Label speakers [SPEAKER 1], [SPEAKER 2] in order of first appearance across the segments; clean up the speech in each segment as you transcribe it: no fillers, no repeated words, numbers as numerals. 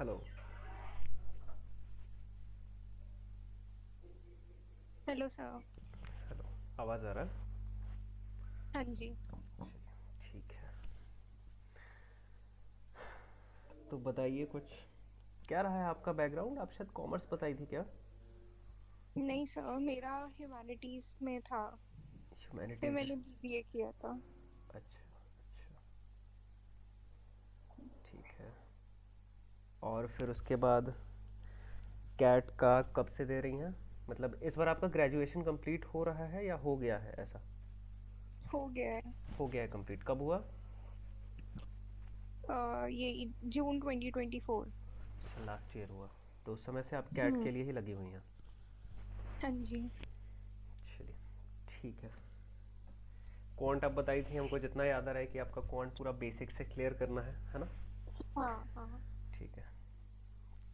[SPEAKER 1] Hello.
[SPEAKER 2] Hello sir.
[SPEAKER 1] Hello. आवाज़ आ रहा है?
[SPEAKER 2] हाँ जी।
[SPEAKER 1] चलिए, ठीक है। तो बताइए कुछ। क्या रहा है आपका बैकग्राउंड? आप शायद कॉमर्स बताई थी क्या?
[SPEAKER 2] नहीं सर, मेरा ह्यूमैनिटीज में था। फिर
[SPEAKER 1] ह्यूमैनिटीज़ है।
[SPEAKER 2] मैंने बीबीए किया था।
[SPEAKER 1] अच्छा अच्छा, ठीक है। और फिर उसके बाद कैट का कब से दे रही हैं? मतलब इस बार आपका ग्रेजुएशन कंप्लीट हो रहा है या हो गया है ऐसा?
[SPEAKER 2] हो गया है।
[SPEAKER 1] हो गया है कंप्लीट। कब हुआ?
[SPEAKER 2] ये जून 2024।
[SPEAKER 1] लास्ट ईयर हुआ। तो उस समय से आप कैट के
[SPEAKER 2] हम्म।
[SPEAKER 1] लिए ही लगी हुई हैं?
[SPEAKER 2] हाँ जी।
[SPEAKER 1] चलिए, ठीक है। क्वांट आप बताई थी हमको, जितना याद आ रहा है कि आपका क्वांट पूरा बेसिक से क्लियर करना है ना?
[SPEAKER 2] हाँ हाँ।
[SPEAKER 1] ठीक है।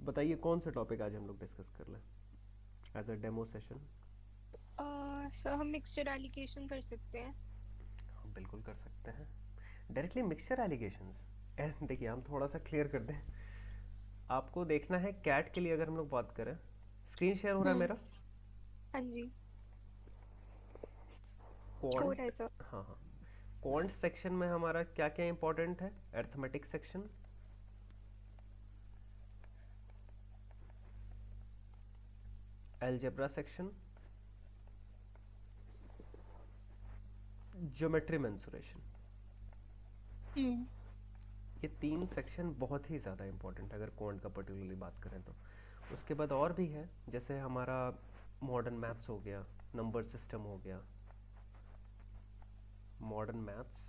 [SPEAKER 1] बताइए कौन सा टॉपिक आज हम लोग डिस्कस कर लें as a demo session?
[SPEAKER 2] Sir हम मिक्सचर एलिगेशन कर सकते हैं।
[SPEAKER 1] हम बिल्कुल कर सकते हैं। Directly mixture allegations. एंड देखिए, हम थोड़ा सा क्लियर कर दें। आपको देखना है कैट के लिए, अगर हम लोग बात करें, स्क्रीन शेयर हो रहा है
[SPEAKER 2] हम्म।
[SPEAKER 1] मेरा?
[SPEAKER 2] हाँ जी। हो रहा
[SPEAKER 1] क्वांट।
[SPEAKER 2] है सर।
[SPEAKER 1] हाँ हाँ। क्वांट सेक्शन में हमारा क्या क्या इंपॉर्टेंट है? Arithmetic section, algebra section, geometry mensuration.
[SPEAKER 2] Hmm.
[SPEAKER 1] ये तीन सेक्शन बहुत ही ज़्यादा इंपॉर्टेंट है अगर क्वांट का पर्टिकुलरली बात करें तो। उसके बाद और भी है, जैसे हमारा मॉडर्न मैथ्स हो गया, नंबर सिस्टम हो गया, modern maths,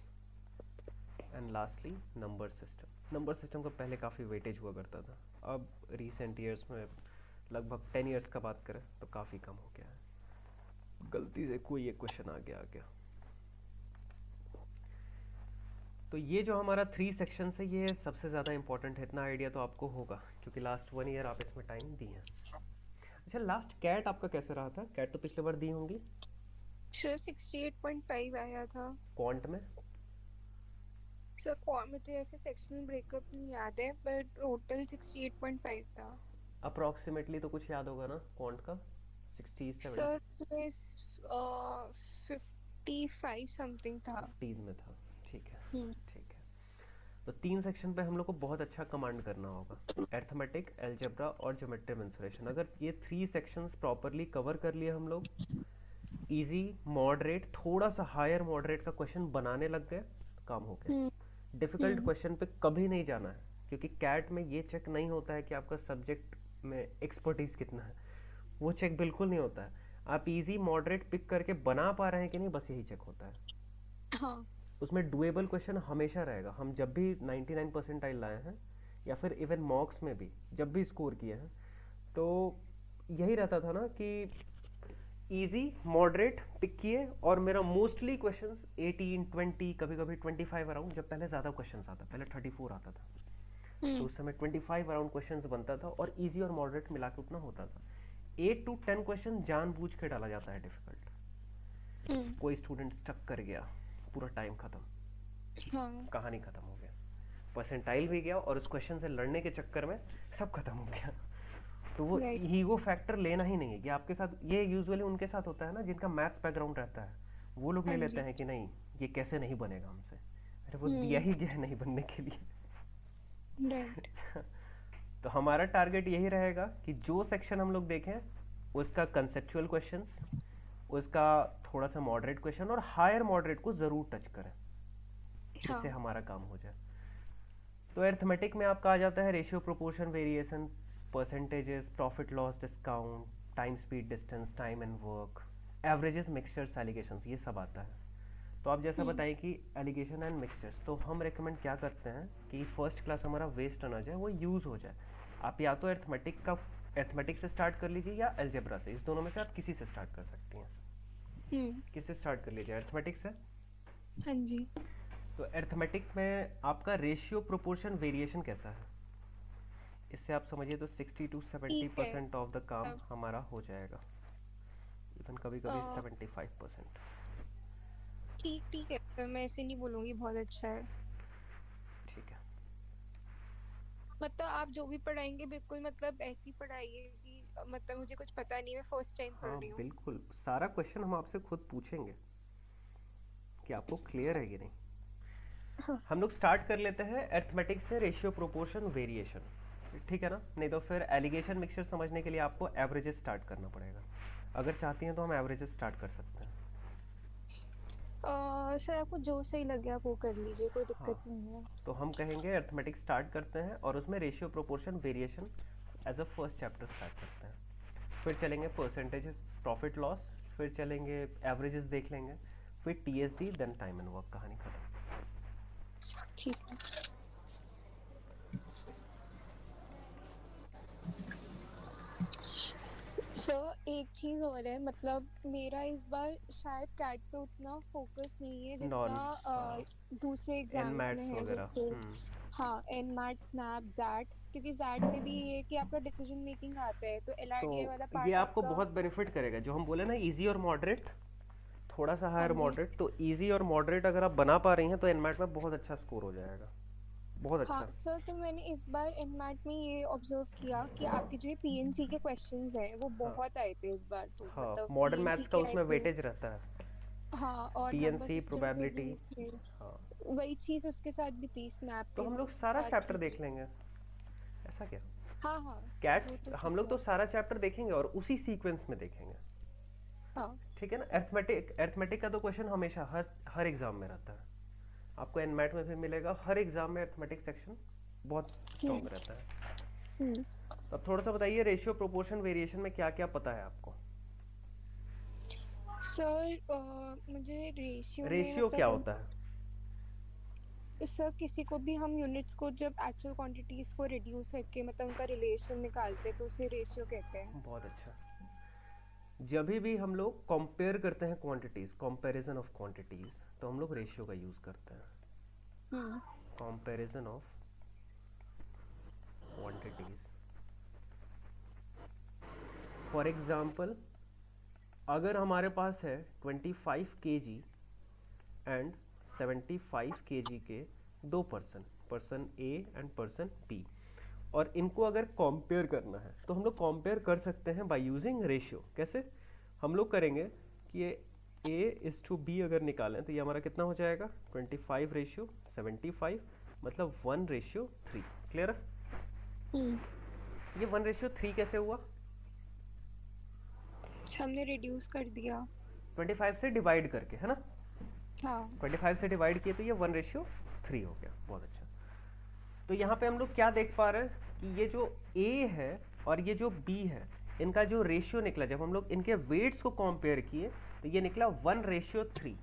[SPEAKER 1] and lastly number system. Number system का पहले काफ़ी वेटेज हुआ करता था, अब रिसेंट ईयर्स में लगभग 10 ईयर्स का बात करें तो काफ़ी कम हो गया है। गलती से कोई एक क्वेश्चन आ गया। तो ये जो हमारा थ्री सेक्शन है ये सबसे ज़्यादा इंपॉर्टेंट है, इतना आइडिया तो आपको होगा क्योंकि लास्ट 1 ईयर आप इसमें टाइम दी हैं। अच्छा, लास्ट कैट आपका कैसे रहा था? कैट तो पिछले बार दी होंगी
[SPEAKER 2] सर 68.5 आया था।
[SPEAKER 1] क्वांट में।
[SPEAKER 2] सर कौन मुझे ऐसे सेक्शनल ब्रेकअप नहीं याद है, बट टोटल 68.5 था।
[SPEAKER 1] अप्रॉक्सीमेटली तो कुछ याद होगा ना क्वांट का? 60 70?
[SPEAKER 2] सर उसमें 55 समथिंग था।
[SPEAKER 1] 50s में था। ठीक है।
[SPEAKER 2] हम्म।
[SPEAKER 1] ठीक है। तो तीन सेक्शन पे हम लोग को बहुत अच्छा कमांड करना होगा। अर्थमेटिक, एल्जेब्रा और ज्योमेट्री मेंसुरेशन। अगर ये थ्री सेक्शंस प्रॉपरली कवर कर लिए हम लोग, इजी, मॉडरेट, थोड़ा सा हायर मॉडरेट का क्वेश्चन बनाने लग गए, काम हो गया।
[SPEAKER 2] हम्म।
[SPEAKER 1] डिफिकल्ट
[SPEAKER 2] हम्म।
[SPEAKER 1] क्वेश्चन पे कभी नहीं जाना है, क्योंकि कैट में ये चेक नहीं होता है कि आपका सब्जेक्ट में एक्सपर्टीज कितना है। वो चेक बिल्कुल नहीं होता है। आप इजी मॉडरेट पिक करके बना पा रहे हैं कि नहीं, बस यही चेक होता है।
[SPEAKER 2] हाँ।
[SPEAKER 1] उसमें डुएबल क्वेश्चन हमेशा रहेगा। हम जब भी 99 परसेंटाइल लाए हैं या फिर इवन मॉक्स में भी जब भी स्कोर किए हैं, तो यही रहता था ना कि इजी मॉडरेट पिक किए, और मेरा मोस्टली क्वेश्चंस 18 20, कभी कभी 25 अराउंड, जब पहले ज़्यादा क्वेश्चंस आता, पहले 34 आता था, तो
[SPEAKER 2] हम्म।
[SPEAKER 1] उस समय 25 अराउंड क्वेश्चंस बनता था और इजी और मॉडरेट मिला के उतना होता था। 8 to 10 क्वेश्चन जानबूझ के डाला जाता है डिफिकल्ट।
[SPEAKER 2] हम्म।
[SPEAKER 1] कोई स्टूडेंट स्टक कर गया, पूरा टाइम खत्म,
[SPEAKER 2] हाँ।
[SPEAKER 1] कहानी खत्म हो गया, परसेंटाइल भी गया और उस क्वेश्चन से लड़ने के चक्कर में सब खत्म हो गया। तो वो
[SPEAKER 2] राइट।
[SPEAKER 1] ईगो फैक्टर लेना ही नहीं है कि आपके साथ, ये यूजुअली उनके साथ होता है ना जिनका मैथ्स बैकग्राउंड रहता है, वो लोग ले
[SPEAKER 2] हाँ
[SPEAKER 1] लेते
[SPEAKER 2] जी।
[SPEAKER 1] हैं कि नहीं, ये कैसे नहीं बनेगा हमसे। अरे वो दिया
[SPEAKER 2] हम्म।
[SPEAKER 1] ही गया है नहीं बनने के लिए।
[SPEAKER 2] राइट।
[SPEAKER 1] तो हमारा टारगेट यही रहेगा कि जो सेक्शन हम लोग देखें उसका कंसेप्चुअल क्वेश्चंस, उसका थोड़ा सा मॉडरेट क्वेश्चन और हायर मॉडरेट को ज़रूर टच करें, जिससे
[SPEAKER 2] हाँ।
[SPEAKER 1] हमारा काम हो जाए। तो अर्थमेटिक में आपका आ जाता है ratio, proportion, variation, percentages, profit loss, discount, time speed distance, time and work, averages, mixtures, allegations, ये सब आता है। तो आप जैसा
[SPEAKER 2] हम्म।
[SPEAKER 1] बताइए कि एलिगेशन एंड मिक्सचर्स, तो हम रेकमेंड क्या करते हैं कि फर्स्ट क्लास हमारा वेस्ट ना जाए, वो यूज़ हो जाए। आप या तो अर्थमेटिक से स्टार्ट कर लीजिए या एल्जेब्रा से, इस दोनों में से आप किसी से स्टार्ट कर सकती हैं।
[SPEAKER 2] हम्म।
[SPEAKER 1] किससे स्टार्ट कर लीजिए? अर्थमेटिक से।
[SPEAKER 2] हाँ जी।
[SPEAKER 1] तो अर्थमेटिक में आपका रेशियो, प्रोपोर्शन, वेरिएशन कैसा है, इससे आप समझिए तो 60 to 70
[SPEAKER 2] ठीक है।
[SPEAKER 1] परसेंट ऑफ द काम
[SPEAKER 2] अब
[SPEAKER 1] हमारा हो जाएगा, इवन कभी कभी
[SPEAKER 2] अ,
[SPEAKER 1] 75%।
[SPEAKER 2] ठीक ठीक है सर, मैं ऐसे नहीं बोलूंगी बहुत अच्छा है।
[SPEAKER 1] ठीक है।
[SPEAKER 2] मतलब आप जो भी पढ़ाएंगे बिल्कुल मतलब ऐसी पढ़ाइए कि मतलब मुझे कुछ पता नहीं है, मैं फर्स्ट टाइम पढ़
[SPEAKER 1] हाँ
[SPEAKER 2] रही हूँ।
[SPEAKER 1] बिल्कुल, सारा क्वेश्चन हम आपसे खुद पूछेंगे कि आपको क्लियर है कि नहीं।
[SPEAKER 2] हाँ।
[SPEAKER 1] हम लोग स्टार्ट कर लेते हैं अर्थमेटिक से, रेशियो प्रोपोर्शन वेरिएशन, ठीक है ना? नहीं तो फिर एलिगेशन मिक्सचर समझने के लिए आपको एवरेजेस स्टार्ट करना पड़ेगा। अगर चाहती हैं तो हम एवरेजेस स्टार्ट कर सकते हैं।
[SPEAKER 2] सर आपको जो सही लगे आप वो कर लीजिए, कोई
[SPEAKER 1] हाँ,
[SPEAKER 2] दिक्कत नहीं है।
[SPEAKER 1] तो हम कहेंगे अर्थमेटिक स्टार्ट करते हैं और उसमें ratio proportion variation as a first chapter start करते हैं। फिर चलेंगे परसेंटेज प्रॉफिट लॉस, फिर चलेंगे एवरेजेस देख लेंगे, फिर TSD, then time and work, कहानी खत्म।
[SPEAKER 2] ठीक है सर। एक चीज और है, मतलब मेरा इस बार शायद कैट पे उतना फोकस नहीं है जितना
[SPEAKER 1] नॉन, हाँ,
[SPEAKER 2] दूसरे
[SPEAKER 1] एन
[SPEAKER 2] एग्जाम्स में
[SPEAKER 1] मैथ्स
[SPEAKER 2] है,
[SPEAKER 1] वगैरह।
[SPEAKER 2] जैसे हाँ एन मैट स्नैप जैट, क्योंकि जैट में भी ये है कि आपका डिसीजन मेकिंग आता है, तो
[SPEAKER 1] तो
[SPEAKER 2] एलआरडीआई वाला
[SPEAKER 1] ये
[SPEAKER 2] पार्ट
[SPEAKER 1] आपको
[SPEAKER 2] आपका।
[SPEAKER 1] बहुत बेनिफिट करेगा, जो हम बोले ना इजी और मॉडरेट, थोड़ा सा
[SPEAKER 2] हाँ
[SPEAKER 1] हायर
[SPEAKER 2] जी।
[SPEAKER 1] मॉडरेट, तो इजी और मॉडरेट अगर आप बना पा रही हैं तो एनमैट में बहुत अच्छा स्कोर हो जाएगा, बहुत
[SPEAKER 2] हाँ
[SPEAKER 1] अच्छा।
[SPEAKER 2] सर, तो मैंने इस बार एनमैट में ये ऑब्जर्व किया कि आपके जो पीएनसी के क्वेश्चंस हैं वो
[SPEAKER 1] हाँ,
[SPEAKER 2] बहुत आए थे इस बार, तो
[SPEAKER 1] हाँ,
[SPEAKER 2] मतलब
[SPEAKER 1] मॉडर्न
[SPEAKER 2] पीएनसी
[SPEAKER 1] मैथ्स का
[SPEAKER 2] के आए
[SPEAKER 1] उसमें
[SPEAKER 2] थे।
[SPEAKER 1] वेटेज रहता है।
[SPEAKER 2] हाँ, और नंबर
[SPEAKER 1] पीएनसी,
[SPEAKER 2] सिस्टम के
[SPEAKER 1] प्रोबेबिलिटी।
[SPEAKER 2] भी थे।
[SPEAKER 1] हाँ,
[SPEAKER 2] वही चीज उसके साथ भी थी, स्नैप
[SPEAKER 1] तो
[SPEAKER 2] के
[SPEAKER 1] हम लोग सारा
[SPEAKER 2] साथ
[SPEAKER 1] चैप्टर
[SPEAKER 2] भी
[SPEAKER 1] देख
[SPEAKER 2] थी।
[SPEAKER 1] लेंगे, ऐसा क्या।
[SPEAKER 2] हाँ हाँ,
[SPEAKER 1] कैट्स
[SPEAKER 2] वो तो
[SPEAKER 1] हम
[SPEAKER 2] ठीक
[SPEAKER 1] लोग तो
[SPEAKER 2] है।
[SPEAKER 1] सारा चैप्टर देखेंगे और उसी सीक्वेंस में देखेंगे,
[SPEAKER 2] हाँ।
[SPEAKER 1] ठीक है ना? अर्थमेटिक, अर्थमेटिक का तो क्वेश्चन हमेशा हर हर एग्जाम में रहता है, आपको एनमैट में भी मिलेगा, हर एग्जाम में अर्थमेटिक सेक्शन बहुत
[SPEAKER 2] हम्म।
[SPEAKER 1] स्ट्रॉन्ग रहता है।
[SPEAKER 2] हम्म।
[SPEAKER 1] तो अब थोड़ा सा बताइए, रेशियो प्रोपोर्शन वेरिएशन में क्या क्या पता है आपको?
[SPEAKER 2] सर मुझे रेशियो में
[SPEAKER 1] रेशियो क्या
[SPEAKER 2] मतलब
[SPEAKER 1] होता है?
[SPEAKER 2] सर किसी को भी हम यूनिट्स को जब एक्चुअल क्वांटिटीज को रिड्यूस करके मतलब उनका रिलेशन निकालते हैं तो उसे रेशियो कहते हैं।
[SPEAKER 1] बहुत अच्छा। जब भी हम लोग कंपेयर करते हैं क्वांटिटीज, कंपैरिजन ऑफ क्वांटिटीज, तो हम लोग रेशियो का यूज करते हैं,
[SPEAKER 2] hmm.
[SPEAKER 1] Comparison of quantities. For example, अगर हमारे पास है 25 केजी एंड 75 केजी के दो person, person A and person B, और इनको अगर कंपेयर करना है तो हम लोग कंपेयर कर सकते हैं बाय यूजिंग रेशियो। कैसे हम लोग करेंगे कि ये ए इज टू बी अगर निकालें तो ये हमारा कितना हो जाएगा, 25/75, मतलब 1/3। क्लियर है?
[SPEAKER 2] हम्म।
[SPEAKER 1] ये 1/3 कैसे हुआ?
[SPEAKER 2] हमने रिड्यूस कर दिया।
[SPEAKER 1] 25 से डिवाइड करके, है ना?
[SPEAKER 2] हाँ।
[SPEAKER 1] 25 से डिवाइड किए तो ये 1/3 हो गया, बहुत अच्छा। तो यहाँ पे हम लोग क्या देख पा रहे हैं कि ये जो ए है और ये जो बी है, इनका जो रेशियो निकला, जब हम लोग इनके वेट्स को कंपेयर किए तो ये निकला 1/3।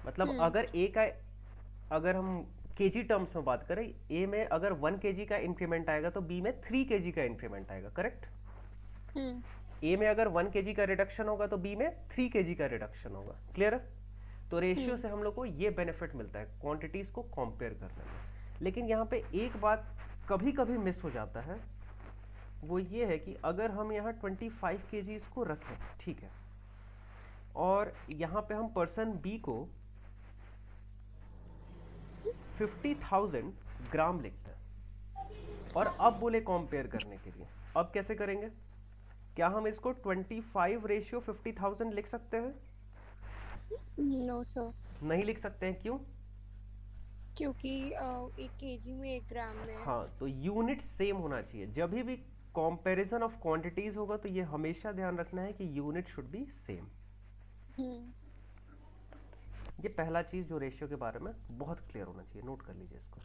[SPEAKER 1] मतलब
[SPEAKER 2] हम्म।
[SPEAKER 1] अगर ए का, अगर हम केजी टर्म्स में बात करें, ए में अगर 1 केजी का इंक्रीमेंट आएगा तो बी में 3 केजी का इंक्रीमेंट आएगा, करेक्ट?
[SPEAKER 2] हम्म।
[SPEAKER 1] ए में अगर 1 केजी का रिडक्शन होगा तो बी में 3 केजी का रिडक्शन होगा। क्लियर है? तो रेशियो
[SPEAKER 2] हम्म।
[SPEAKER 1] से हम लोग को ये बेनिफिट मिलता है क्वांटिटीज को कंपेयर करने में। लेकिन यहाँ पे एक बात कभी कभी मिस हो जाता है, वो ये है कि अगर हम यहाँ 25 केजीज को रखें, ठीक है, और यहाँ पे हम पर्सन बी को 50,000 ग्राम लिखते हैं और अब बोले कंपेयर करने के लिए, अब कैसे करेंगे? क्या हम इसको 25/50,000 लिख सकते हैं?
[SPEAKER 2] No sir.
[SPEAKER 1] नहीं लिख सकते हैं, क्यों?
[SPEAKER 2] क्योंकि 1 केजी में 1 ग्राम में।
[SPEAKER 1] हाँ, तो यूनिट सेम होना चाहिए। जब भी कंपैरिजन ऑफ क्वांटिटीज होगा तो ये हमेशा ध्यान रखना है कि यूनिट शुड बी सेम।
[SPEAKER 2] हम्म।
[SPEAKER 1] ये पहला चीज जो रेशियो के बारे में बहुत क्लियर होना चाहिए, नोट कर लीजिए इसको।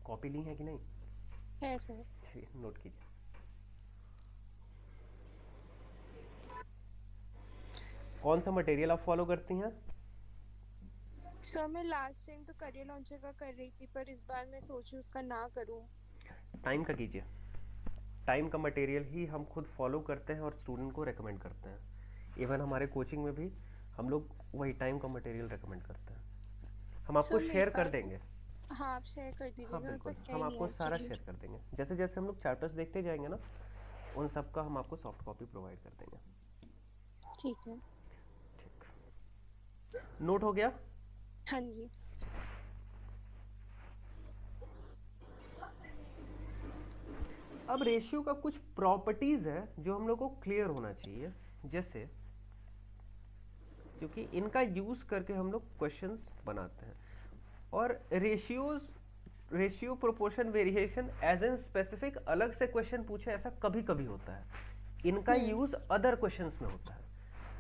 [SPEAKER 1] कॉपी ली है कि नहीं?
[SPEAKER 2] है सर।
[SPEAKER 1] ठीक, नोट कीजिए। कौन सा मटेरियल आप फॉलो करती हैं?
[SPEAKER 2] सर मैं लास्ट टाइम तो करियर लॉन्चर का कर रही थी, पर इस बार मैं सोचूं उसका ना करूं।
[SPEAKER 1] टाइम का कीजिए। टाइम का मटेरियल ही हम खुद फॉलो करते हैं और स्टूडेंट को रेकमेंड करते हैं। इवन हमारे कोचिंग में भी हम लोग वही टाइम का मटेरियल रेकमेंड करते हैं। हम आपको
[SPEAKER 2] सर मेरे
[SPEAKER 1] शेयर कर
[SPEAKER 2] पास,
[SPEAKER 1] देंगे।
[SPEAKER 2] हाँ आप शेयर कर
[SPEAKER 1] हाँ
[SPEAKER 2] दीजिएगा, मेरे
[SPEAKER 1] बिल्कुल,
[SPEAKER 2] पास
[SPEAKER 1] हम
[SPEAKER 2] है
[SPEAKER 1] आपको
[SPEAKER 2] नहीं
[SPEAKER 1] सारा
[SPEAKER 2] एक्चुअली।
[SPEAKER 1] शेयर कर देंगे, जैसे जैसे हम लोग चैप्टर्स देखते जाएंगे ना, उन सब का हम आपको सॉफ्ट कॉपी प्रोवाइड कर देंगे।
[SPEAKER 2] ठीक है।
[SPEAKER 1] ठीक, नोट हो गया?
[SPEAKER 2] हाँ जी।
[SPEAKER 1] अब रेशियो का कुछ प्रॉपर्टीज है जो हम लोग को क्लियर होना चाहिए, जैसे क्योंकि इनका यूज करके हम लोग क्वेश्चंस बनाते हैं। और ratio proportion variation as an specific अलग से क्वेश्चन पूछे ऐसा कभी कभी होता है। इनका यूज अदर क्वेश्चंस में होता है।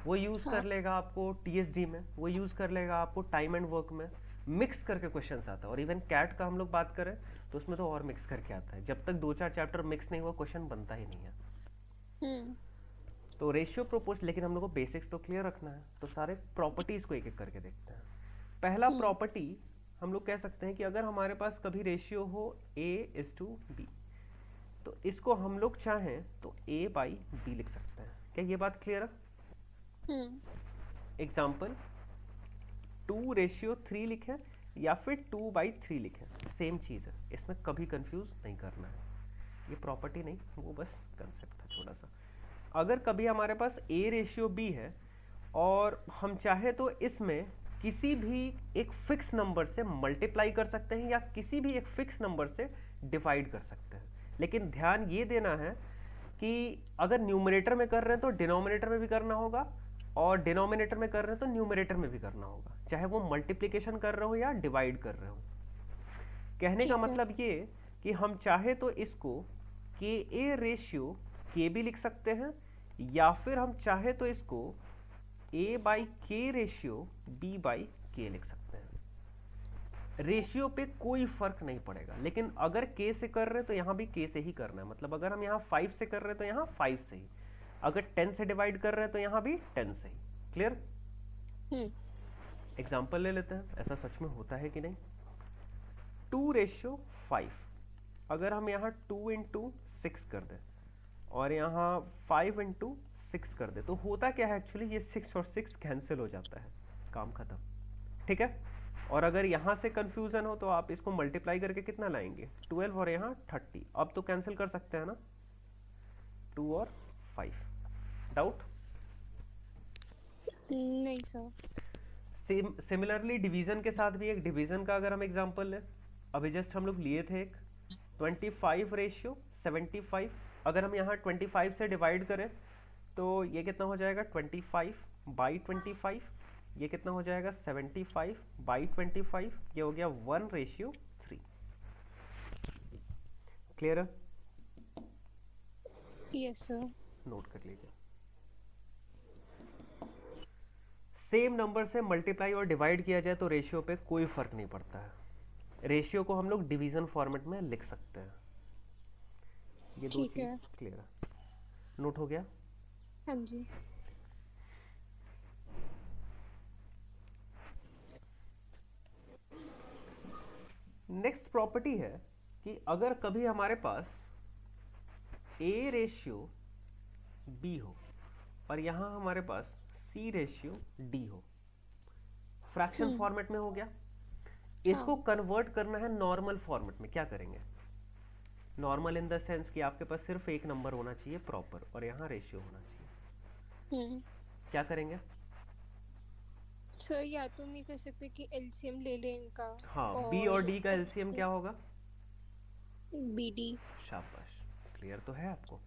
[SPEAKER 1] वो यूज
[SPEAKER 2] हाँ
[SPEAKER 1] कर लेगा आपको टीएसडी में, वो यूज कर लेगा आपको टाइम एंड वर्क में, मिक्स करके क्वेश्चंस आता है। और इवन कैट का हम लोग बात करें तो उसमें तो और मिक्स करके आता है। जब तक 2-4 चैप्टर मिक्स नहीं हुआ क्वेश्चन बनता ही नहीं है। तो रेशियो प्रोपोर्शन, लेकिन हम लोग को बेसिक्स तो क्लियर रखना है, तो सारे प्रॉपर्टीज को एक एक करके देखते हैं। पहला प्रॉपर्टी हम लोग कह सकते हैं कि अगर हमारे पास कभी रेशियो हो A:B, तो इसको हम लोग चाहें तो A/B लिख सकते हैं। क्या ये बात क्लियर है? एग्जाम्पल 2:3 लिखें या फिर 2/3 लिखें, सेम चीज़ है, इसमें कभी कंफ्यूज नहीं करना है। ये प्रॉपर्टी नहीं, वो बस कंसेप्ट था छोटा सा। अगर कभी हमारे पास A:B है और हम चाहे तो इसमें किसी भी एक फिक्स नंबर से मल्टीप्लाई कर सकते हैं या किसी भी एक फिक्स नंबर से डिवाइड कर सकते हैं। लेकिन ध्यान ये देना है कि अगर न्यूमरेटर में कर रहे हैं तो डिनोमिनेटर में भी करना होगा, और डिनोमिनेटर में कर रहे हैं तो न्यूमरेटर में भी करना होगा, चाहे वो मल्टीप्लिकेशन कर रहे हो या डिवाइड कर रहे हो। कहने का मतलब ये कि हम चाहे तो इसको KA:K भी लिख सकते हैं, या फिर हम चाहे तो इसको A/K:B/K लिख सकते हैं। रेशियो पे कोई फर्क नहीं पड़ेगा, लेकिन अगर K से कर रहे हैं तो यहां भी K से ही करना है। मतलब अगर हम यहां 5 से कर रहे हैं तो यहां 5 से ही, अगर 10 से डिवाइड कर रहे हैं तो यहां भी 10 से ही। क्लियर? एग्जाम्पल ले लेते हैं, ऐसा सच में होता है कि नहीं। 2:5, अगर हम यहाँ 2 × 6 कर दें और यहाँ 5 × 6 कर दे, तो होता क्या है एक्चुअली, ये 6 और 6 कैंसिल हो जाता है, काम खत्म। ठीक है? और अगर यहाँ से कंफ्यूजन हो तो आप इसको मल्टीप्लाई करके कितना लाएंगे, 12 और यहाँ 30। अब तो कैंसिल कर सकते हैं ना, 2 और 5। डाउट?
[SPEAKER 2] नहीं सर।
[SPEAKER 1] सिमिलरली डिवीजन के साथ भी, एक डिवीजन का अगर हम एग्जांपल लें, अभी जस्ट हम लोग लिए थे एक 25:75। अगर हम यहाँ 25 से डिवाइड करें तो ये कितना हो जाएगा, 25/25। ये कितना हो जाएगा, 75/25। ये हो गया 1:3। क्लियर है?
[SPEAKER 2] Yes sir.
[SPEAKER 1] नोट कर लीजिए। सेम नंबर से मल्टीप्लाई और डिवाइड किया जाए तो रेशियो पे कोई फर्क नहीं पड़ता है। रेशियो को हम लोग डिवीजन फॉर्मेट में लिख सकते हैं। ये दो चीज क्लियर है? नोट हो गया?
[SPEAKER 2] हाँ जी।
[SPEAKER 1] नेक्स्ट प्रॉपर्टी है कि अगर कभी हमारे पास A:B हो और यहां हमारे पास C:D हो, फ्रैक्शन फॉर्मेट में हो गया, इसको कन्वर्ट करना है नॉर्मल फॉर्मेट में। क्या करेंगे? नॉर्मल इन द सेंस कि आपके पास सिर्फ एक नंबर होना चाहिए प्रॉपर और यहाँ रेशियो होना चाहिए। क्या करेंगे?
[SPEAKER 2] सर या तो मैं कह सकते कि एलसीएम ले लें इनका।
[SPEAKER 1] हाँ, B और D का एलसीएम क्या होगा?
[SPEAKER 2] BD।
[SPEAKER 1] शाबाश, क्लियर तो है आपको।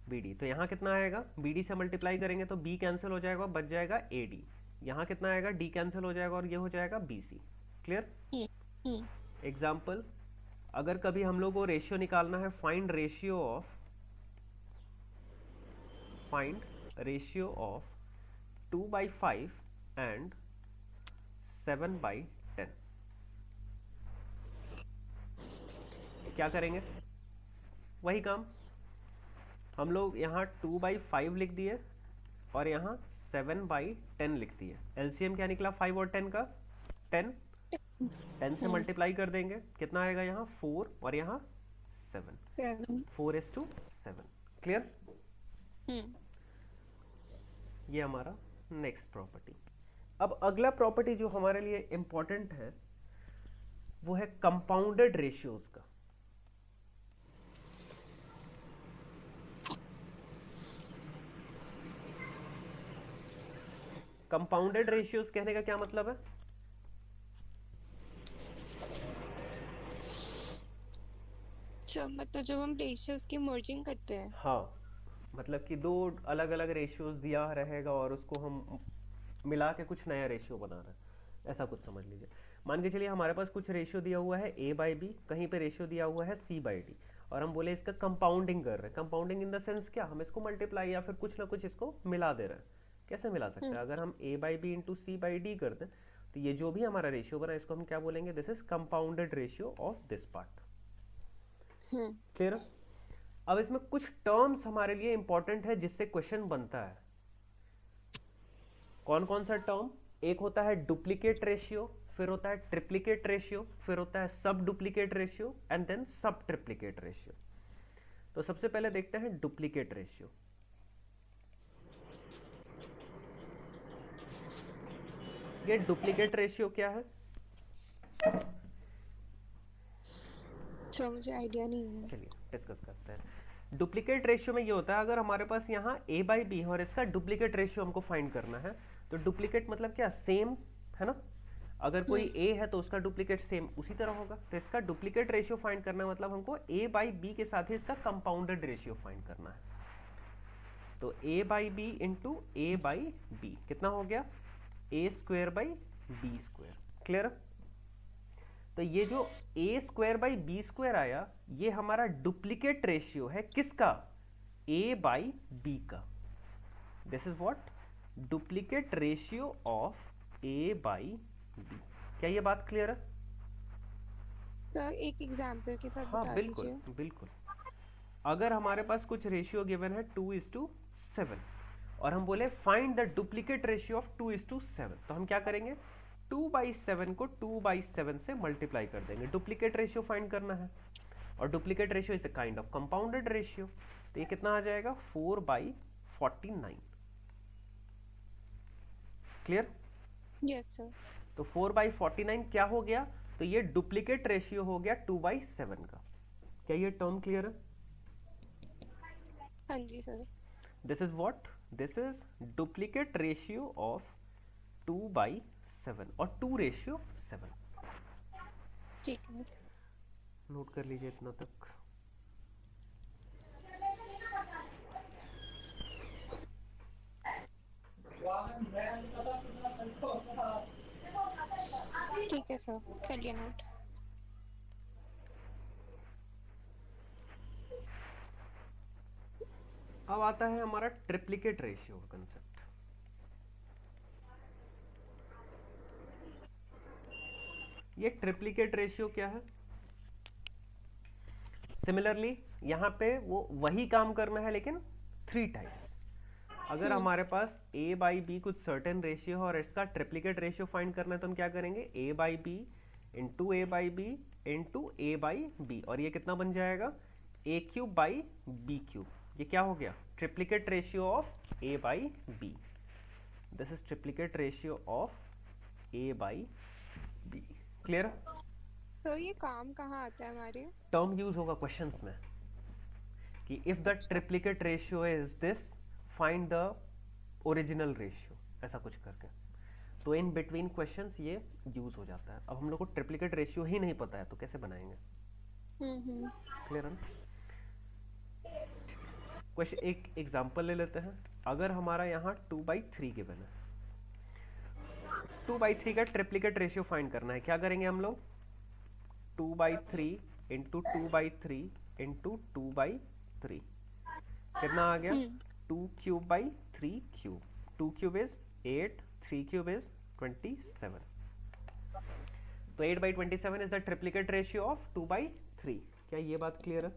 [SPEAKER 1] BD, तो यहाँ कितना आएगा, BD से मल्टीप्लाई करेंगे तो B कैंसिल हो जाएगा, बच जाएगा AD। यहाँ कितना आएगा, D कैंसिल हो जाएगा और ये हो जाएगा BC। क्लियर? एग्जाम्पल, अगर कभी हम लोग को रेशियो निकालना है, फाइंड रेशियो ऑफ 2/5 एंड 7/10। क्या करेंगे? वही काम, हम लोग यहाँ 2/5 लिख दिए और यहाँ 7/10 लिख दिए। एलसीएम क्या निकला 5 और 10 का? 10। 10 से मल्टीप्लाई कर देंगे, कितना आएगा यहाँ 4 और यहाँ 7। 4:7। क्लियर? ये हमारा नेक्स्ट प्रॉपर्टी। अब अगला प्रॉपर्टी जो हमारे लिए इंपॉर्टेंट है वो है कंपाउंडेड रेशियोज का। कंपाउंडेड रेशियोज कहने का क्या मतलब है?
[SPEAKER 2] अच्छा, मतलब जब हम रेशियोज की मर्जिंग करते हैं।
[SPEAKER 1] हाँ, मतलब कि दो अलग अलग रेशियोज दिया रहेगा और उसको हम मिला के कुछ नया रेशियो बना रहे हैं, ऐसा कुछ समझ लीजिए। मान के चलिए हमारे पास कुछ रेशियो दिया हुआ है a बाई बी, कहीं पे रेशियो दिया हुआ है c बाई डी, और हम बोले इसका कंपाउंडिंग कर रहे हैं। कंपाउंडिंग इन द सेंस क्या, हम इसको मल्टीप्लाई या फिर कुछ ना कुछ इसको मिला दे रहे हैं। कैसे मिला सकते हैं,
[SPEAKER 2] हम्म।
[SPEAKER 1] अगर हम a by B into C by D कर दें तो ये जो भी हमारा रेशियो बना इसको हम क्या बोलेंगे, this is compounded ratio of this part.
[SPEAKER 2] Hmm.
[SPEAKER 1] Clear. अब इसमें कुछ टर्म्स हमारे लिए इंपॉर्टेंट है जिससे क्वेश्चन बनता है। कौन कौन सा टर्म, एक होता है डुप्लीकेट रेशियो, फिर होता है ट्रिप्लीकेट रेशियो, फिर होता है सब डुप्लीकेट रेशियो एंड देन सब ट्रिप्लीकेट रेशियो। तो सबसे पहले देखते हैं डुप्लीकेट रेशियो। ये डुप्लीकेट रेशियो क्या है?
[SPEAKER 2] अच्छा, मुझे आइडिया नहीं है।
[SPEAKER 1] चलिए डिस्कस करते हैं। डुप्लीकेट रेशियो में ये होता है, अगर हमारे पास यहाँ a बाई बी है और इसका डुप्लीकेट रेशियो हमको फाइंड करना है, तो डुप्लीकेट मतलब क्या, सेम, है ना। अगर कोई
[SPEAKER 2] हम्म।
[SPEAKER 1] a है तो उसका डुप्लीकेट सेम उसी तरह होगा। तो इसका डुप्लीकेट रेशियो फाइंड करना है, मतलब हमको a बाई बी के साथ ही इसका कंपाउंडेड रेशियो फाइंड करना है। तो a by B into A by B कितना हो गया, A square by B square. Clear. तो ये जो A square by B square आया, ये हमारा डुप्लीकेट रेशियो है किसका, ए बाई बी का। This is what, duplicate ratio of A by B. क्या ये बात क्लियर है?
[SPEAKER 2] तो एक एग्जांपल के साथ
[SPEAKER 1] हाँ
[SPEAKER 2] बता
[SPEAKER 1] बिल्कुल
[SPEAKER 2] दीजिए।
[SPEAKER 1] बिल्कुल। अगर हमारे पास कुछ रेशियो गिवन है 2:7, और हम बोले find the duplicate ratio of 2:7, तो हम क्या करेंगे, 2/7 को 2/7 से मल्टीप्लाई कर देंगे, डुप्लीकेट रेशियो फाइंड करना है। और duplicate ratio is a kind of compounded ratio. तो ये कितना आ जाएगा, 4/49। क्लियर।
[SPEAKER 2] Yes sir.
[SPEAKER 1] तो 4/49 क्या हो गया, तो ये डुप्लीकेट रेशियो हो गया 2/7 का। क्या ये टर्म क्लियर है?
[SPEAKER 2] हाँ जी sir.
[SPEAKER 1] This is what, this is duplicate ratio of 2/7 और 2:7।
[SPEAKER 2] ठीक है।
[SPEAKER 1] नोट कर लीजिए इतना तक।
[SPEAKER 2] ठीक है सर, कर लिया नोट।
[SPEAKER 1] अब आता है हमारा ट्रिप्लीकेट रेशियो का कंसेप्ट। ये ट्रिप्लीकेट रेशियो क्या है, सिमिलरली यहाँ पे वो वही काम करना है लेकिन 3 टाइम्स। अगर
[SPEAKER 2] हम्म।
[SPEAKER 1] हमारे पास a बाई बी कुछ सर्टेन रेशियो है और इसका ट्रिप्लीकेट रेशियो फाइंड करना है, तो हम क्या करेंगे, a by B into A by B into A by B, और ये कितना बन जाएगा, a cube by B cube. ये क्या हो गया, triplicate ratio of a by B. This is triplicate ratio of a by B. Clear.
[SPEAKER 2] तो ये काम कहाँ आता है हमारे?
[SPEAKER 1] टर्म यूज होगा क्वेश्चंस में कि इफ द
[SPEAKER 2] अच्छा।
[SPEAKER 1] Triplicate ratio is this, find the original ratio, ऐसा कुछ करके। तो इन बिटवीन क्वेश्चंस ये यूज हो जाता है। अब हम लोग को ट्रिप्लीकेट रेशियो ही नहीं पता है तो कैसे बनाएंगे।
[SPEAKER 2] हम्म।
[SPEAKER 1] क्लियर है। क्वेश्चन एक एग्जांपल ले लेते हैं। अगर हमारा यहाँ 2/3 गिवन है, 2/3 का ट्रिप्लीकेट रेशियो फाइंड करना है, क्या करेंगे हम लोग, 2/3 इंटू 2/3 इंटू 2/3 कितना आ गया,
[SPEAKER 2] हम्म।
[SPEAKER 1] 2³ बाई 3³ 2³ इज 8, 3³ इज 27। तो 8/27 is the triplicate ratio of 2/3। क्या ये बात क्लियर है?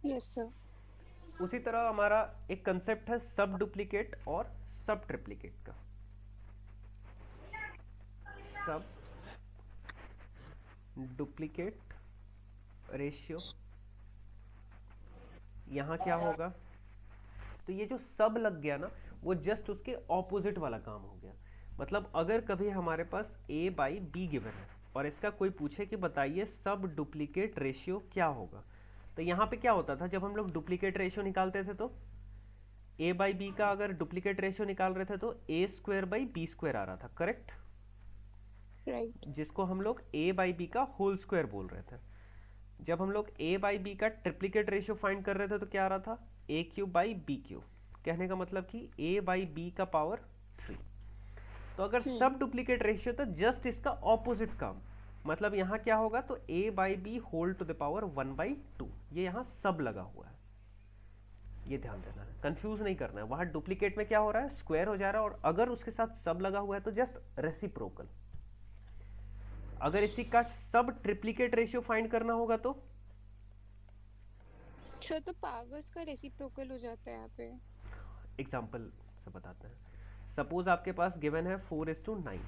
[SPEAKER 2] Yes sir.
[SPEAKER 1] उसी तरह हमारा एक कंसेप्ट है सब डुप्लीकेट और सब ट्रिप्लीकेट का। सब डुप्लीकेट रेशियो, यहाँ क्या होगा, तो ये जो सब लग गया ना, वो जस्ट उसके ऑपोजिट वाला काम हो गया। मतलब अगर कभी हमारे पास a बाई बी गिवन है और इसका कोई पूछे कि बताइए सब डुप्लीकेट रेशियो क्या होगा, तो यहाँ पे क्या होता था, जब हम लोग डुप्लीकेट रेशियो निकालते थे तो a बाई बी का अगर डुप्लीकेट रेशियो निकाल रहे थे तो a square by B square आ रहा था, करेक्ट,
[SPEAKER 2] राइट।
[SPEAKER 1] जिसको हम लोग a बाई बी का होल स्क्वायर बोल रहे थे। जब हम लोग a बाई बी का ट्रिप्लीकेट रेशियो फाइंड कर रहे थे तो क्या आ रहा था, A cube by B cube. कहने का मतलब कि a बाई बी का पावर 3। तो अगर सब डुप्लीकेट रेशियो तो जस्ट इसका ऑपोजिट काम, मतलब यहाँ क्या होगा, तो a by B whole to the power 1/2। ये यहाँ सब लगा हुआ है, ये ध्यान देना है, कंफ्यूज नहीं करना है। वहां डुप्लीकेट में क्या हो रहा है, स्क्वायर हो जा रहा है, और अगर उसके साथ सब लगा हुआ है तो जस्ट रेसिप्रोकल। अगर इसी का सब ट्रिप्लीकेट रेशियो फाइंड करना होगा तो
[SPEAKER 2] सर तो पावर्स का रेसिप्रोकल हो जाता है यहाँ पे।
[SPEAKER 1] एग्जाम्पल से बताते हैं। सपोज आपके पास गिवन है 4:9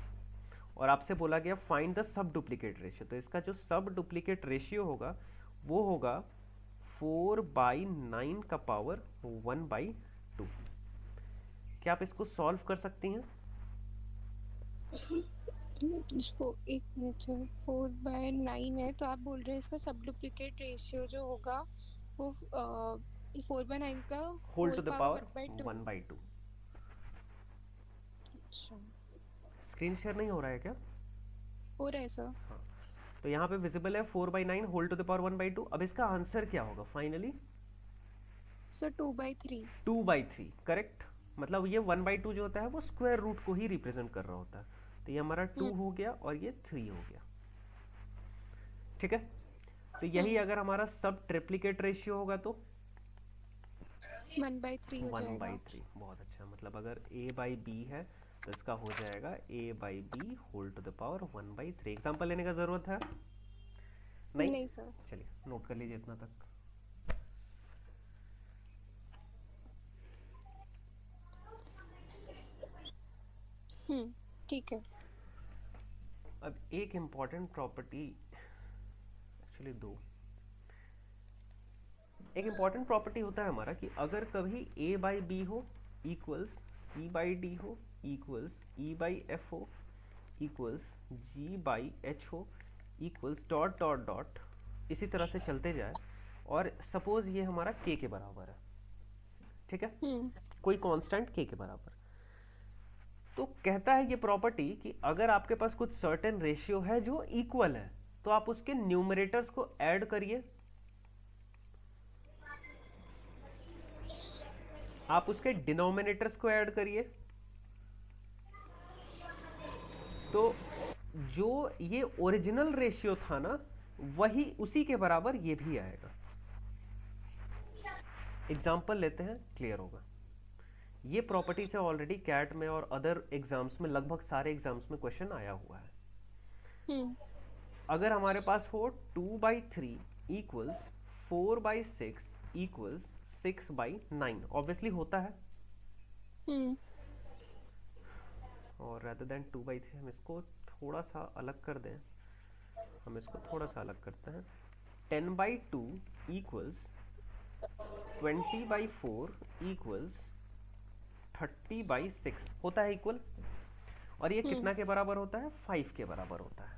[SPEAKER 1] और आपसे बोला गया find the sub duplicate ratio, तो इसका जो सब डुप्लीकेट रेशियो होगा वो होगा 4/9 का पावर 1/2। क्या आप इसको सॉल्व कर सकती हैं?
[SPEAKER 2] एक मिनट सर, 4/9 है तो आप बोल रहे हैं इसका सब डुप्लीकेट रेशियो जो होगा वो 4/9 का
[SPEAKER 1] whole
[SPEAKER 2] whole
[SPEAKER 1] to the
[SPEAKER 2] power
[SPEAKER 1] power
[SPEAKER 2] 1/2।
[SPEAKER 1] 1/2।
[SPEAKER 2] अच्छा,
[SPEAKER 1] स्क्रीन शेयर नहीं हो रहा है क्या?
[SPEAKER 2] हो रहा है सर।
[SPEAKER 1] हाँ, तो यहाँ पे विजिबल है 4/9 होल टू द पावर 1/2। अब इसका आंसर क्या होगा फाइनली?
[SPEAKER 2] सर 2/3।
[SPEAKER 1] 2/3 करेक्ट। मतलब ये 1/2 जो होता है वो स्क्वायर रूट को ही रिप्रेजेंट कर रहा होता है। तो ये हमारा 2 हो गया और ये 3 हो गया। ठीक है, तो यही अगर हमारा सब ट्रिप्लीकेट रेशियो होगा तो
[SPEAKER 2] 1/3 हो
[SPEAKER 1] वन
[SPEAKER 2] जाएगा।
[SPEAKER 1] बाई थ्री बहुत अच्छा। मतलब अगर a बाई बी है तो इसका हो जाएगा a by B whole to the power 1/3। Example लेने का जरूरत है? नहीं।
[SPEAKER 2] नहीं सर।
[SPEAKER 1] चलिए नोट कर लीजिए इतना तक।
[SPEAKER 2] ठीक है।
[SPEAKER 1] अब एक इंपॉर्टेंट प्रॉपर्टी, एक्चुअली दो, एक इंपॉर्टेंट प्रॉपर्टी होता है हमारा कि अगर कभी a बाई बी हो इक्वल्स c बाई डी हो इक्वल्स e बाई एफ हो इक्वल्स g बाई एच हो इक्वल्स डॉट डॉट डॉट इसी तरह से चलते जाए, और सपोज ये हमारा k के बराबर है, ठीक है, कोई कांस्टेंट k के बराबर, तो कहता है ये प्रॉपर्टी कि अगर आपके पास कुछ सर्टेन रेशियो है जो इक्वल है तो आप उसके न्यूमरेटर्स को ऐड करिए, आप उसके डिनोमिनेटर्स को ऐड करिए, तो जो ये ओरिजिनल रेशियो था ना वही उसी के बराबर ये भी आएगा। एग्जाम्पल लेते हैं, क्लियर होगा। ये प्रॉपर्टी से ऑलरेडी कैट में और अदर एग्जाम्स में, लगभग सारे एग्जाम्स में क्वेश्चन आया हुआ है। अगर हमारे पास हो 2/3 इक्वल्स 4/6 इक्वल्स 6/9, ऑब्वियसली होता है, और रेदर देन 2/3 हम इसको थोड़ा सा अलग कर दें, हम इसको थोड़ा सा अलग करते हैं। 10/2 इक्वल्स 20/4 इक्वल्स 30/6 होता है इक्वल, और ये कितना के बराबर होता है, 5 के बराबर होता है।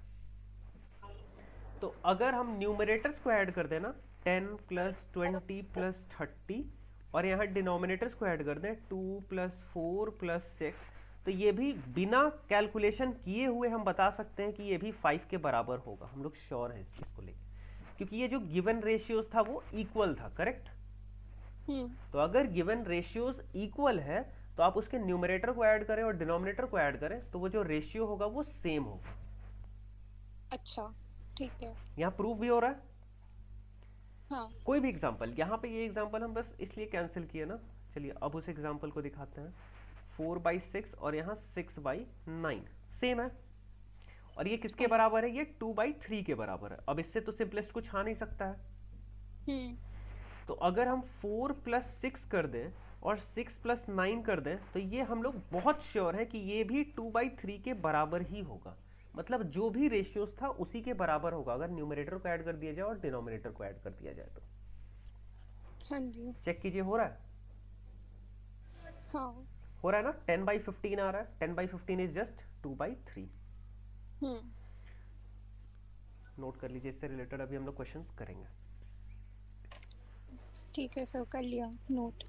[SPEAKER 1] तो अगर हम न्यूमरेटर्स को ऐड कर देना 10 प्लस 20 प्लस 30, और यहाँ डिनोमिनेटर्स को ऐड कर दें 2 प्लस 4 प्लस 6, तो ये भी बिना कैलकुलेशन किए हुए हम बता सकते हैं कि ये भी 5 के बराबर होगा। हम लोग श्योर हैं इस चीज को लेकर, क्योंकि ये जो गिवन रेशियोज था वो इक्वल था, करेक्ट। तो अगर गिवन रेशियोज इक्वल है तो आप उसके न्यूमरेटर को ऐड करें और डिनोमिनेटर को ऐड करें तो वो जो रेशियो होगा वो सेम होगा।
[SPEAKER 2] अच्छा, ठीक है।
[SPEAKER 1] यहाँ प्रूफ भी हो रहा है।
[SPEAKER 2] हाँ।
[SPEAKER 1] कोई भी एग्जांपल, यहाँ पे ये एग्जांपल हम बस इसलिए कैंसिल किए ना। चलिए अब उस एग्जांपल को दिखाते हैं। 4/6 और यहाँ 6/9 सेम है, और ये किसके बराबर है, ये 2/3 के बराबर है। अब इससे तो सिंपलेस्ट कुछ आ नहीं सकता है। तो अगर हम 4 प्लस 6 कर दें और 6 प्लस 9 कर दें तो ये हम लोग बहुत श्योर है कि ये भी 2/3 के बराबर ही होगा। मतलब जो भी रेशियोज था उसी के बराबर होगा अगर न्यूमरेटर को ऐड कर दिया जाए और डिनोमिनेटर को ऐड कर दिया जाए तो।
[SPEAKER 2] हाँ जी।
[SPEAKER 1] चेक कीजिए हो रहा है।
[SPEAKER 2] हाँ।
[SPEAKER 1] हो रहा है ना, 10/15 आ रहा है। 10/15 इज जस्ट 2/3। नोट कर लीजिए, इससे रिलेटेड अभी हम लोग क्वेश्चन करेंगे।
[SPEAKER 2] ठीक है सर, कर लिया नोट।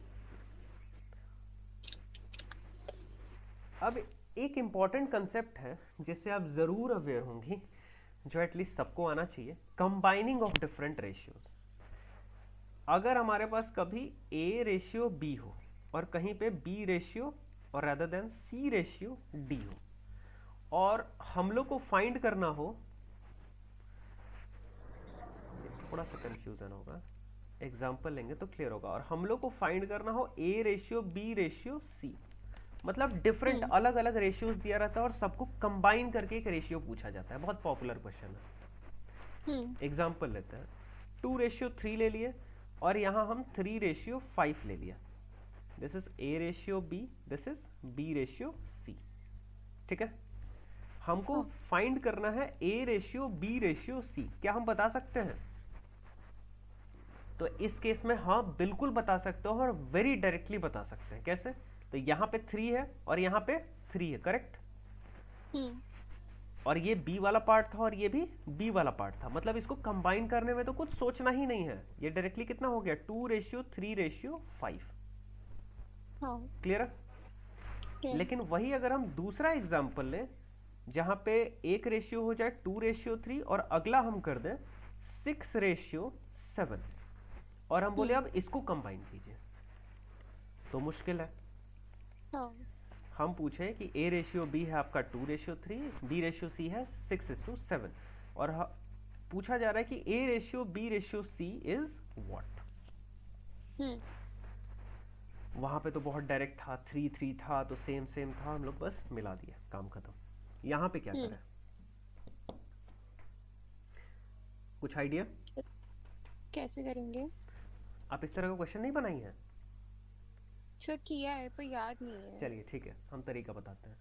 [SPEAKER 1] अब एक इंपॉर्टेंट कंसेप्ट है जिससे आप जरूर अवेयर होंगी, जो एटलीस्ट सबको आना चाहिए, कंबाइनिंग ऑफ डिफरेंट रेशियोज। अगर हमारे पास कभी ए रेशियो बी हो और कहीं पे बी रेशियो और rather देन सी रेशियो डी हो, और हम लोग को फाइंड करना हो, थोड़ा सा कंफ्यूजन होगा, एग्जाम्पल लेंगे तो क्लियर होगा, और हम लोग को फाइंड करना हो A ratio B ratio C, मतलब डिफरेंट अलग अलग रेशियोज दिया रहता है और सबको कंबाइन करके एक रेशियो पूछा जाता है। बहुत पॉपुलर क्वेश्चन है। एग्जाम्पल लेते हैं, 2:3 ले लिए और यहां हम 3:5 ले लिया। This is A ratio B, this is B ratio C. ठीक है, हमको फाइंड करना है A ratio B ratio C. क्या हम बता सकते हैं? तो इस केस में हाँ बिल्कुल बता सकते हो और वेरी डायरेक्टली बता सकते हैं। कैसे? तो यहां पे 3 है और यहां पे 3 है, करेक्ट? और ये बी वाला पार्ट था और ये भी बी वाला पार्ट था, मतलब इसको कंबाइन करने में तो कुछ सोचना ही नहीं है। ये डायरेक्टली कितना हो गया? 2:3:5। क्लियर है? लेकिन वही अगर हम दूसरा एग्जांपल लें जहां पे एक रेशियो हो जाए 2:3 और अगला हम कर दें 6:7 और हम बोले अब इसको कंबाइन कीजिए, तो मुश्किल है। हम पूछे कि ए रेशियो बी है आपका 2:3, बी रेशियो सी है 6:7, और पूछा जा रहा है कि A ratio B ratio C is what. वहां पे तो बहुत डायरेक्ट था, 3 था तो सेम सेम था, हम लोग बस मिला दिया, काम खत्म। यहां पे क्या करें? कुछ आइडिया?
[SPEAKER 2] कैसे करेंगे?
[SPEAKER 1] आप इस तरह का क्वेश्चन नहीं बनाई है?
[SPEAKER 2] सर किया है पर याद नहीं है।
[SPEAKER 1] चलिए ठीक है, हम तरीका बताते हैं।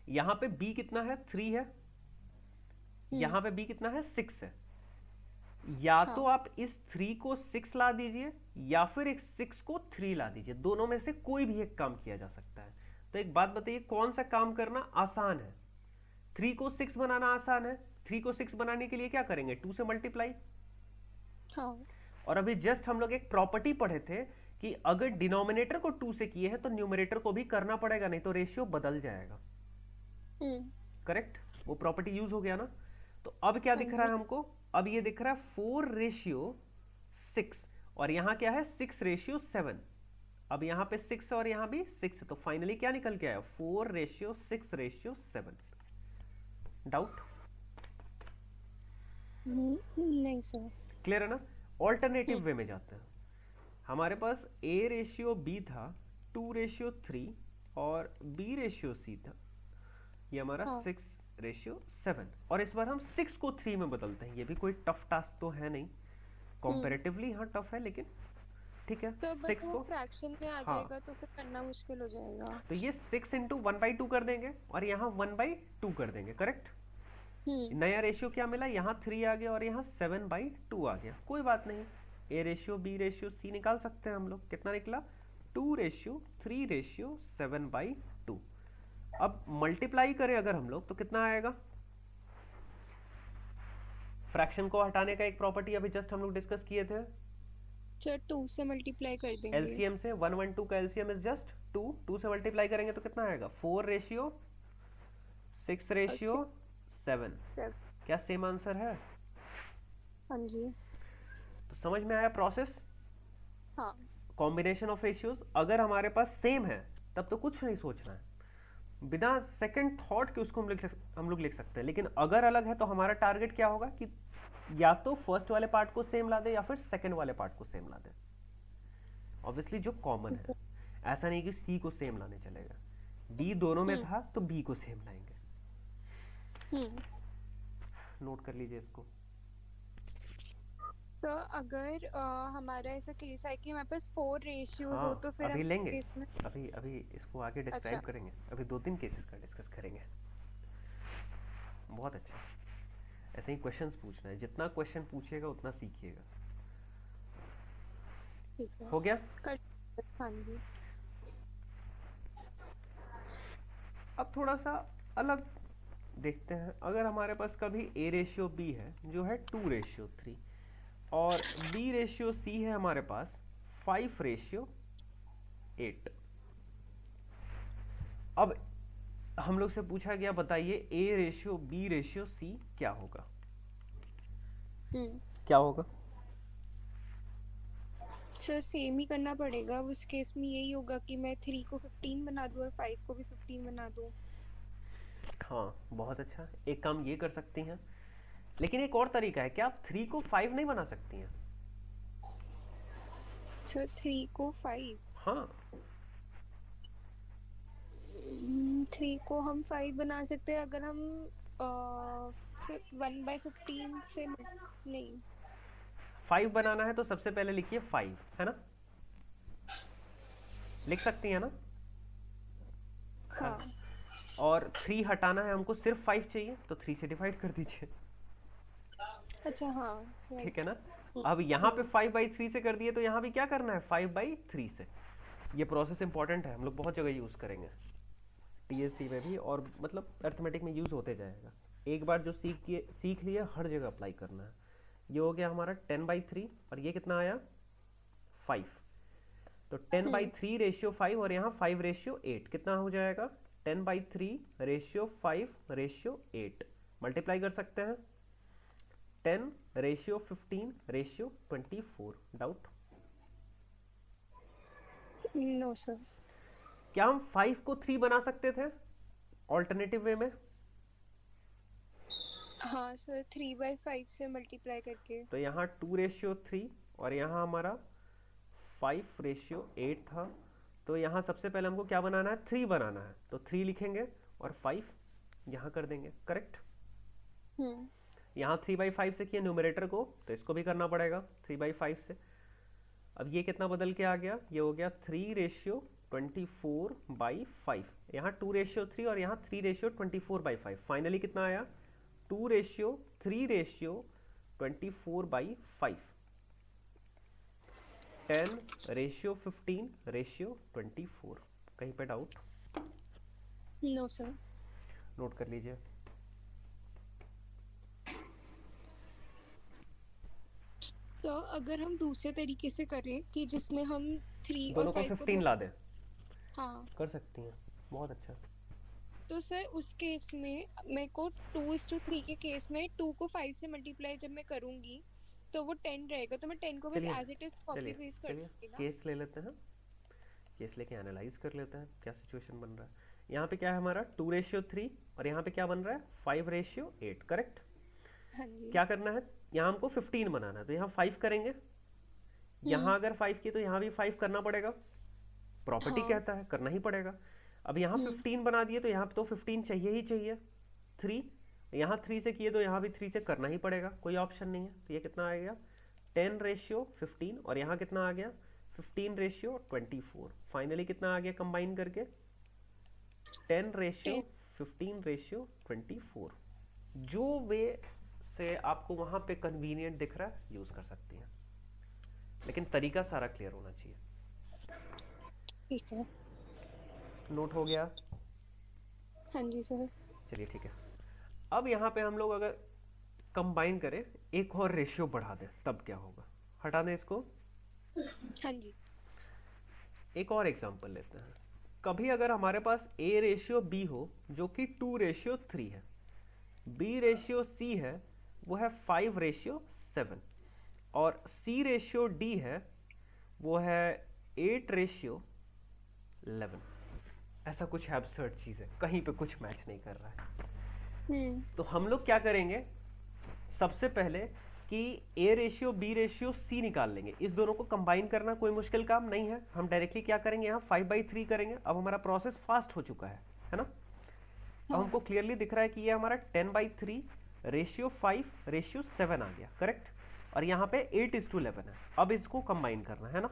[SPEAKER 1] यहाँ पे b कितना है? 3 है। यहाँ पे b कितना है? 6 है। या तो आप इस 3 को 6 ला दीजिए या फिर एक 6 को 3 ला दीजिए, दोनों में से कोई भी एक काम किया जा सकता है। तो एक बात बताइए, कौन सा काम करना आसान है? 3 को 6 बनाना आसान है। 3 को 6 बनाने के लिए क्या करेंगे? 2 से मल्टीप्लाई। और अभी जस्ट हम लोग एक प्रॉपर्टी पढ़े थे कि अगर डिनोमिनेटर को 2 से किए हैं तो न्यूमरेटर को भी करना पड़ेगा, नहीं तो रेशियो बदल जाएगा। करेक्ट? वो प्रॉपर्टी यूज हो गया ना। तो अब क्या दिख रहा है हमको? अब ये दिख रहा है 4:6 और यहां क्या है? 6:7। अब यहां पे 6 और यहां भी 6 है, तो फाइनली क्या निकल के आया? 4:6:7। डाउट?
[SPEAKER 2] नहीं सर।
[SPEAKER 1] क्लियर है ना? ऑल्टरनेटिव वे में जाते हैं। हमारे पास ए रेशियो बी था 2:3 और बी रेशियो सी था, ये हमारा 6:7, और इस बार हम 6 को 3 में बदलते हैं। ये भी कोई टफ टास्क तो है नहीं, कंपैरेटिवली हाँ टफ है, लेकिन ठीक है।
[SPEAKER 2] तो बस
[SPEAKER 1] 6
[SPEAKER 2] वो
[SPEAKER 1] को
[SPEAKER 2] फ्रैक्शन में आ जाएगा तो फिर करना मुश्किल हो जाएगा।
[SPEAKER 1] तो ये 6 इंटू 1/2 कर देंगे और यहाँ 1/2 कर देंगे, करेक्ट? नया रेशियो क्या मिला? यहाँ 3 आ गया और यहाँ 7/2 आ गया। कोई बात नहीं, A ratio B ratio C निकाल सकते हैं हम लोग। कितना निकला? 2:3:7/2। अब मल्टीप्लाई करें अगर हम लोग तो कितना आएगा? फ्रैक्शन को हटाने का एक प्रॉपर्टी अभी जस्ट हम लोग डिस्कस किए थे,
[SPEAKER 2] सर 2 से मल्टीप्लाई कर देंगे।
[SPEAKER 1] एलसीएम से 112 का एलसीएम इज जस्ट 2। 2 से मल्टीप्लाई करेंगे तो कितना आएगा? 4:6:7। क्या सेम आंसर है?
[SPEAKER 2] हाँ जी।
[SPEAKER 1] तो समझ में आया प्रोसेस?
[SPEAKER 2] हाँ।
[SPEAKER 1] कॉम्बिनेशन ऑफ रेशियोज अगर हमारे पास सेम है तब तो कुछ नहीं सोचना है, बिना सेकंड थॉट के उसको हम लोग लिख सकते हैं। लेकिन अगर अलग है तो हमारा टारगेट क्या होगा कि या तो फर्स्ट वाले पार्ट को सेम ला दे या फिर सेकंड वाले पार्ट को सेम ला दे, ऑब्वियसली जो कॉमन है। ऐसा नहीं कि सी को सेम लाने चलेगा, बी दोनों में था तो बी को सेम लाएंगे। नोट कर लीजिए इसको।
[SPEAKER 2] तो अगर हमारा ऐसा केस है कि हमारे पास 4 रेशियोज हो तो फिर
[SPEAKER 1] अभी
[SPEAKER 2] हम
[SPEAKER 1] लेंगे,
[SPEAKER 2] इसमें
[SPEAKER 1] अभी इसको आगे डिस्क्राइब करेंगे। अभी 2-3 केसेस का डिस्कस करेंगे। बहुत अच्छा, ऐसे ही क्वेश्चंस पूछना है, जितना क्वेश्चन पूछिएगा उतना सीखिएगा। हो गया?
[SPEAKER 2] हाँ जी।
[SPEAKER 1] अब थोड़ा सा अलग देखते हैं। अगर हमारे पास कभी ए रेशियो बी है जो है 2:3 और बी रेशियो सी है हमारे पास 5:8। अब हम लोग से पूछा गया बताइए A ratio B ratio C क्या होगा।
[SPEAKER 2] हम्म।
[SPEAKER 1] क्या होगा?
[SPEAKER 2] सर सेम ही करना पड़ेगा, उस केस में यही होगा कि मैं 3 को 15 बना दूं और 5 को भी 15 बना दूं।
[SPEAKER 1] हाँ, बहुत अच्छा, एक काम ये कर सकती हैं, लेकिन एक और तरीका है, क्या आप 3 को 5 नहीं बना सकती हैं?
[SPEAKER 2] सर 3 को 5,
[SPEAKER 1] हाँ।
[SPEAKER 2] 3 को हम 5 बना सकते हैं अगर हम 1/15 से नहीं।
[SPEAKER 1] 5 बनाना है तो सबसे पहले लिखिए 5, है ना? लिख सकती हैं ना? है
[SPEAKER 2] हाँ।
[SPEAKER 1] ना? और 3 हटाना है हमको, सिर्फ 5 चाहिए, तो 3 से डिवाइड कर दीजिए।
[SPEAKER 2] अच्छा हाँ।
[SPEAKER 1] ठीक है
[SPEAKER 2] राइट।
[SPEAKER 1] ना?
[SPEAKER 2] हम्म।
[SPEAKER 1] अब यहाँ पे
[SPEAKER 2] हम्म।
[SPEAKER 1] 5/3 से कर दिए, तो यहाँ भी क्या करना है, 5/3 से। ये प्रोसेस इंपॉर्टेंट है, हम लोग बहुत जगह यूज करेंगे, टीएसटी में भी, और मतलब अर्थमेटिक में यूज होते जाएगा। एक बार जो सीख लिए हर जगह अप्लाई करना है। ये हो गया हमारा 10/3, और ये कितना आया, 5। तो 10/3/5, और यहाँ 5/8 कितना हो जाएगा, 10/3/5/8 मल्टीप्लाई कर सकते हैं, 10/15/24। डाउट?
[SPEAKER 2] No sir.
[SPEAKER 1] क्या हम 5 को 3 बना सकते थे ऑल्टरनेटिव वे में?
[SPEAKER 2] हाँ सर, 3/5 से मल्टीप्लाई करके।
[SPEAKER 1] तो यहाँ 2/3, और यहाँ हमारा 5/8 था। तो यहाँ सबसे पहले हमको क्या बनाना है, 3 बनाना है, तो 3 लिखेंगे और 5 यहाँ कर देंगे, करेक्ट?
[SPEAKER 2] हम्म।
[SPEAKER 1] यहाँ 3/5 से किया न्यूमरेटर को, तो इसको भी करना पड़ेगा 3/5 से। अब ये कितना बदल के आ गया, ये हो गया 3/24/5। यहाँ 2/3 और यहाँ 3/24/5, फाइनली कितना आया, 2/3/24/5। 10/15/24। कहीं पे डाउट?
[SPEAKER 2] No sir.
[SPEAKER 1] नोट कर लीजिए।
[SPEAKER 2] तो अगर हम दूसरे तरीके से करें कि जिसमें हम 3 और
[SPEAKER 1] दोनों को
[SPEAKER 2] 5 को
[SPEAKER 1] 15
[SPEAKER 2] दो।
[SPEAKER 1] ला दें,
[SPEAKER 2] हाँ।
[SPEAKER 1] कर सकती हैं, बहुत अच्छा।
[SPEAKER 2] तो सर उस केस में मेरे को 2:3 के केस में 2 को 5 से मल्टीप्लाई जब मैं करूंगी तो वो 10 रहेगा, तो मैं 10 को बस
[SPEAKER 1] चलिए
[SPEAKER 2] एज इट इज कॉपी
[SPEAKER 1] चलिए
[SPEAKER 2] पेस्ट कर
[SPEAKER 1] चलिए,
[SPEAKER 2] दूंगी ना।
[SPEAKER 1] केस ले लेते हैं, केस लेके एनालाइज कर लेते हैं क्या सिचुएशन बन रहा है। यहाँ पे क्या है हमारा, 2/3, और यहाँ पे क्या बन रहा है, 5/8, करेक्ट?
[SPEAKER 2] हाँ जी।
[SPEAKER 1] क्या करना है, यहाँ हमको 15 बनाना है, तो यहाँ 5 करेंगे।
[SPEAKER 2] हम्म।
[SPEAKER 1] यहाँ अगर 5 की तो यहाँ भी 5 करना पड़ेगा, प्रॉपर्टी
[SPEAKER 2] हाँ।
[SPEAKER 1] कहता है करना ही पड़ेगा। अब यहाँ
[SPEAKER 2] हम्म।
[SPEAKER 1] 15 बना दिए, तो यहाँ पे तो 15 चाहिए ही चाहिए। 3, यहाँ 3 से किए तो यहाँ भी 3 से करना ही पड़ेगा, कोई ऑप्शन नहीं है। तो ये कितना आ गया, 10/15, और यहाँ कितना आ गया, 15/24। फाइनली कितना आ गया कंबाइन करके,
[SPEAKER 2] 10।
[SPEAKER 1] 10/15/24। जो वे से आपको वहां पे कन्वीनियंट दिख रहा है यूज कर सकती हैं, लेकिन तरीका सारा क्लियर होना चाहिए।
[SPEAKER 2] ठीक है।
[SPEAKER 1] नोट हो गया?
[SPEAKER 2] हाँ जी सर।
[SPEAKER 1] चलिए ठीक है। अब यहाँ पे हम लोग अगर कंबाइन करें, एक और रेशियो बढ़ा दें, तब क्या होगा, हटा दें इसको।
[SPEAKER 2] हाँ जी।
[SPEAKER 1] एक और एग्जांपल लेते हैं। कभी अगर हमारे पास A/B हो जो कि 2/3 है, B/C है वो है 5/7, और C/D है वो है 8/11। ऐसा कुछ एब्सर्ड चीज है, कहीं पे कुछ मैच नहीं कर रहा है।
[SPEAKER 2] हम्म।
[SPEAKER 1] तो हम लोग क्या करेंगे, सबसे पहले कि A/B/C निकाल लेंगे। इस दोनों को कंबाइन करना कोई मुश्किल काम नहीं है, हम डायरेक्टली क्या करेंगे, यहाँ 5/3 करेंगे। अब हमारा प्रोसेस फास्ट हो चुका है ना? अब
[SPEAKER 2] हाँ।
[SPEAKER 1] हमको क्लियरली दिख रहा है कि ये हमारा 10/3/5/7 आ गया, करेक्ट? और यहाँ पे 8:11 है। अब इसको कंबाइन करना है ना?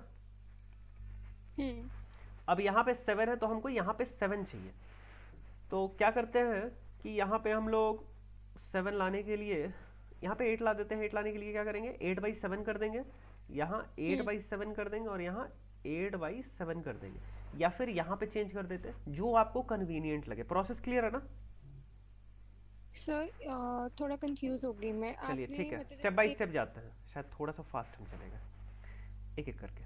[SPEAKER 2] हम्म।
[SPEAKER 1] अब यहाँ पे 7 है, तो हमको यहाँ पे 7 चाहिए। तो क्या करते हैं कि यहाँ पे हम लोग 7 लाने के लिए यहाँ पे 8 ला देते हैं। 8 लाने के लिए क्या करेंगे, 8/7 कर देंगे, यहाँ
[SPEAKER 2] हम्म।
[SPEAKER 1] 8/7 कर देंगे, और यहाँ 8/7 कर देंगे, या फिर यहाँ पे चेंज कर देते हैं, जो आपको कन्वीनियंट लगे। प्रोसेस क्लियर है ना?
[SPEAKER 2] सर थोड़ा कंफ्यूज हो गई मैं,
[SPEAKER 1] चलिए
[SPEAKER 2] आपने
[SPEAKER 1] ठीक है,
[SPEAKER 2] मतलब
[SPEAKER 1] स्टेप बाय
[SPEAKER 2] एक।
[SPEAKER 1] स्टेप जाते हैं, शायद थोड़ा सा फास्ट हम चलेगा, एक एक करके।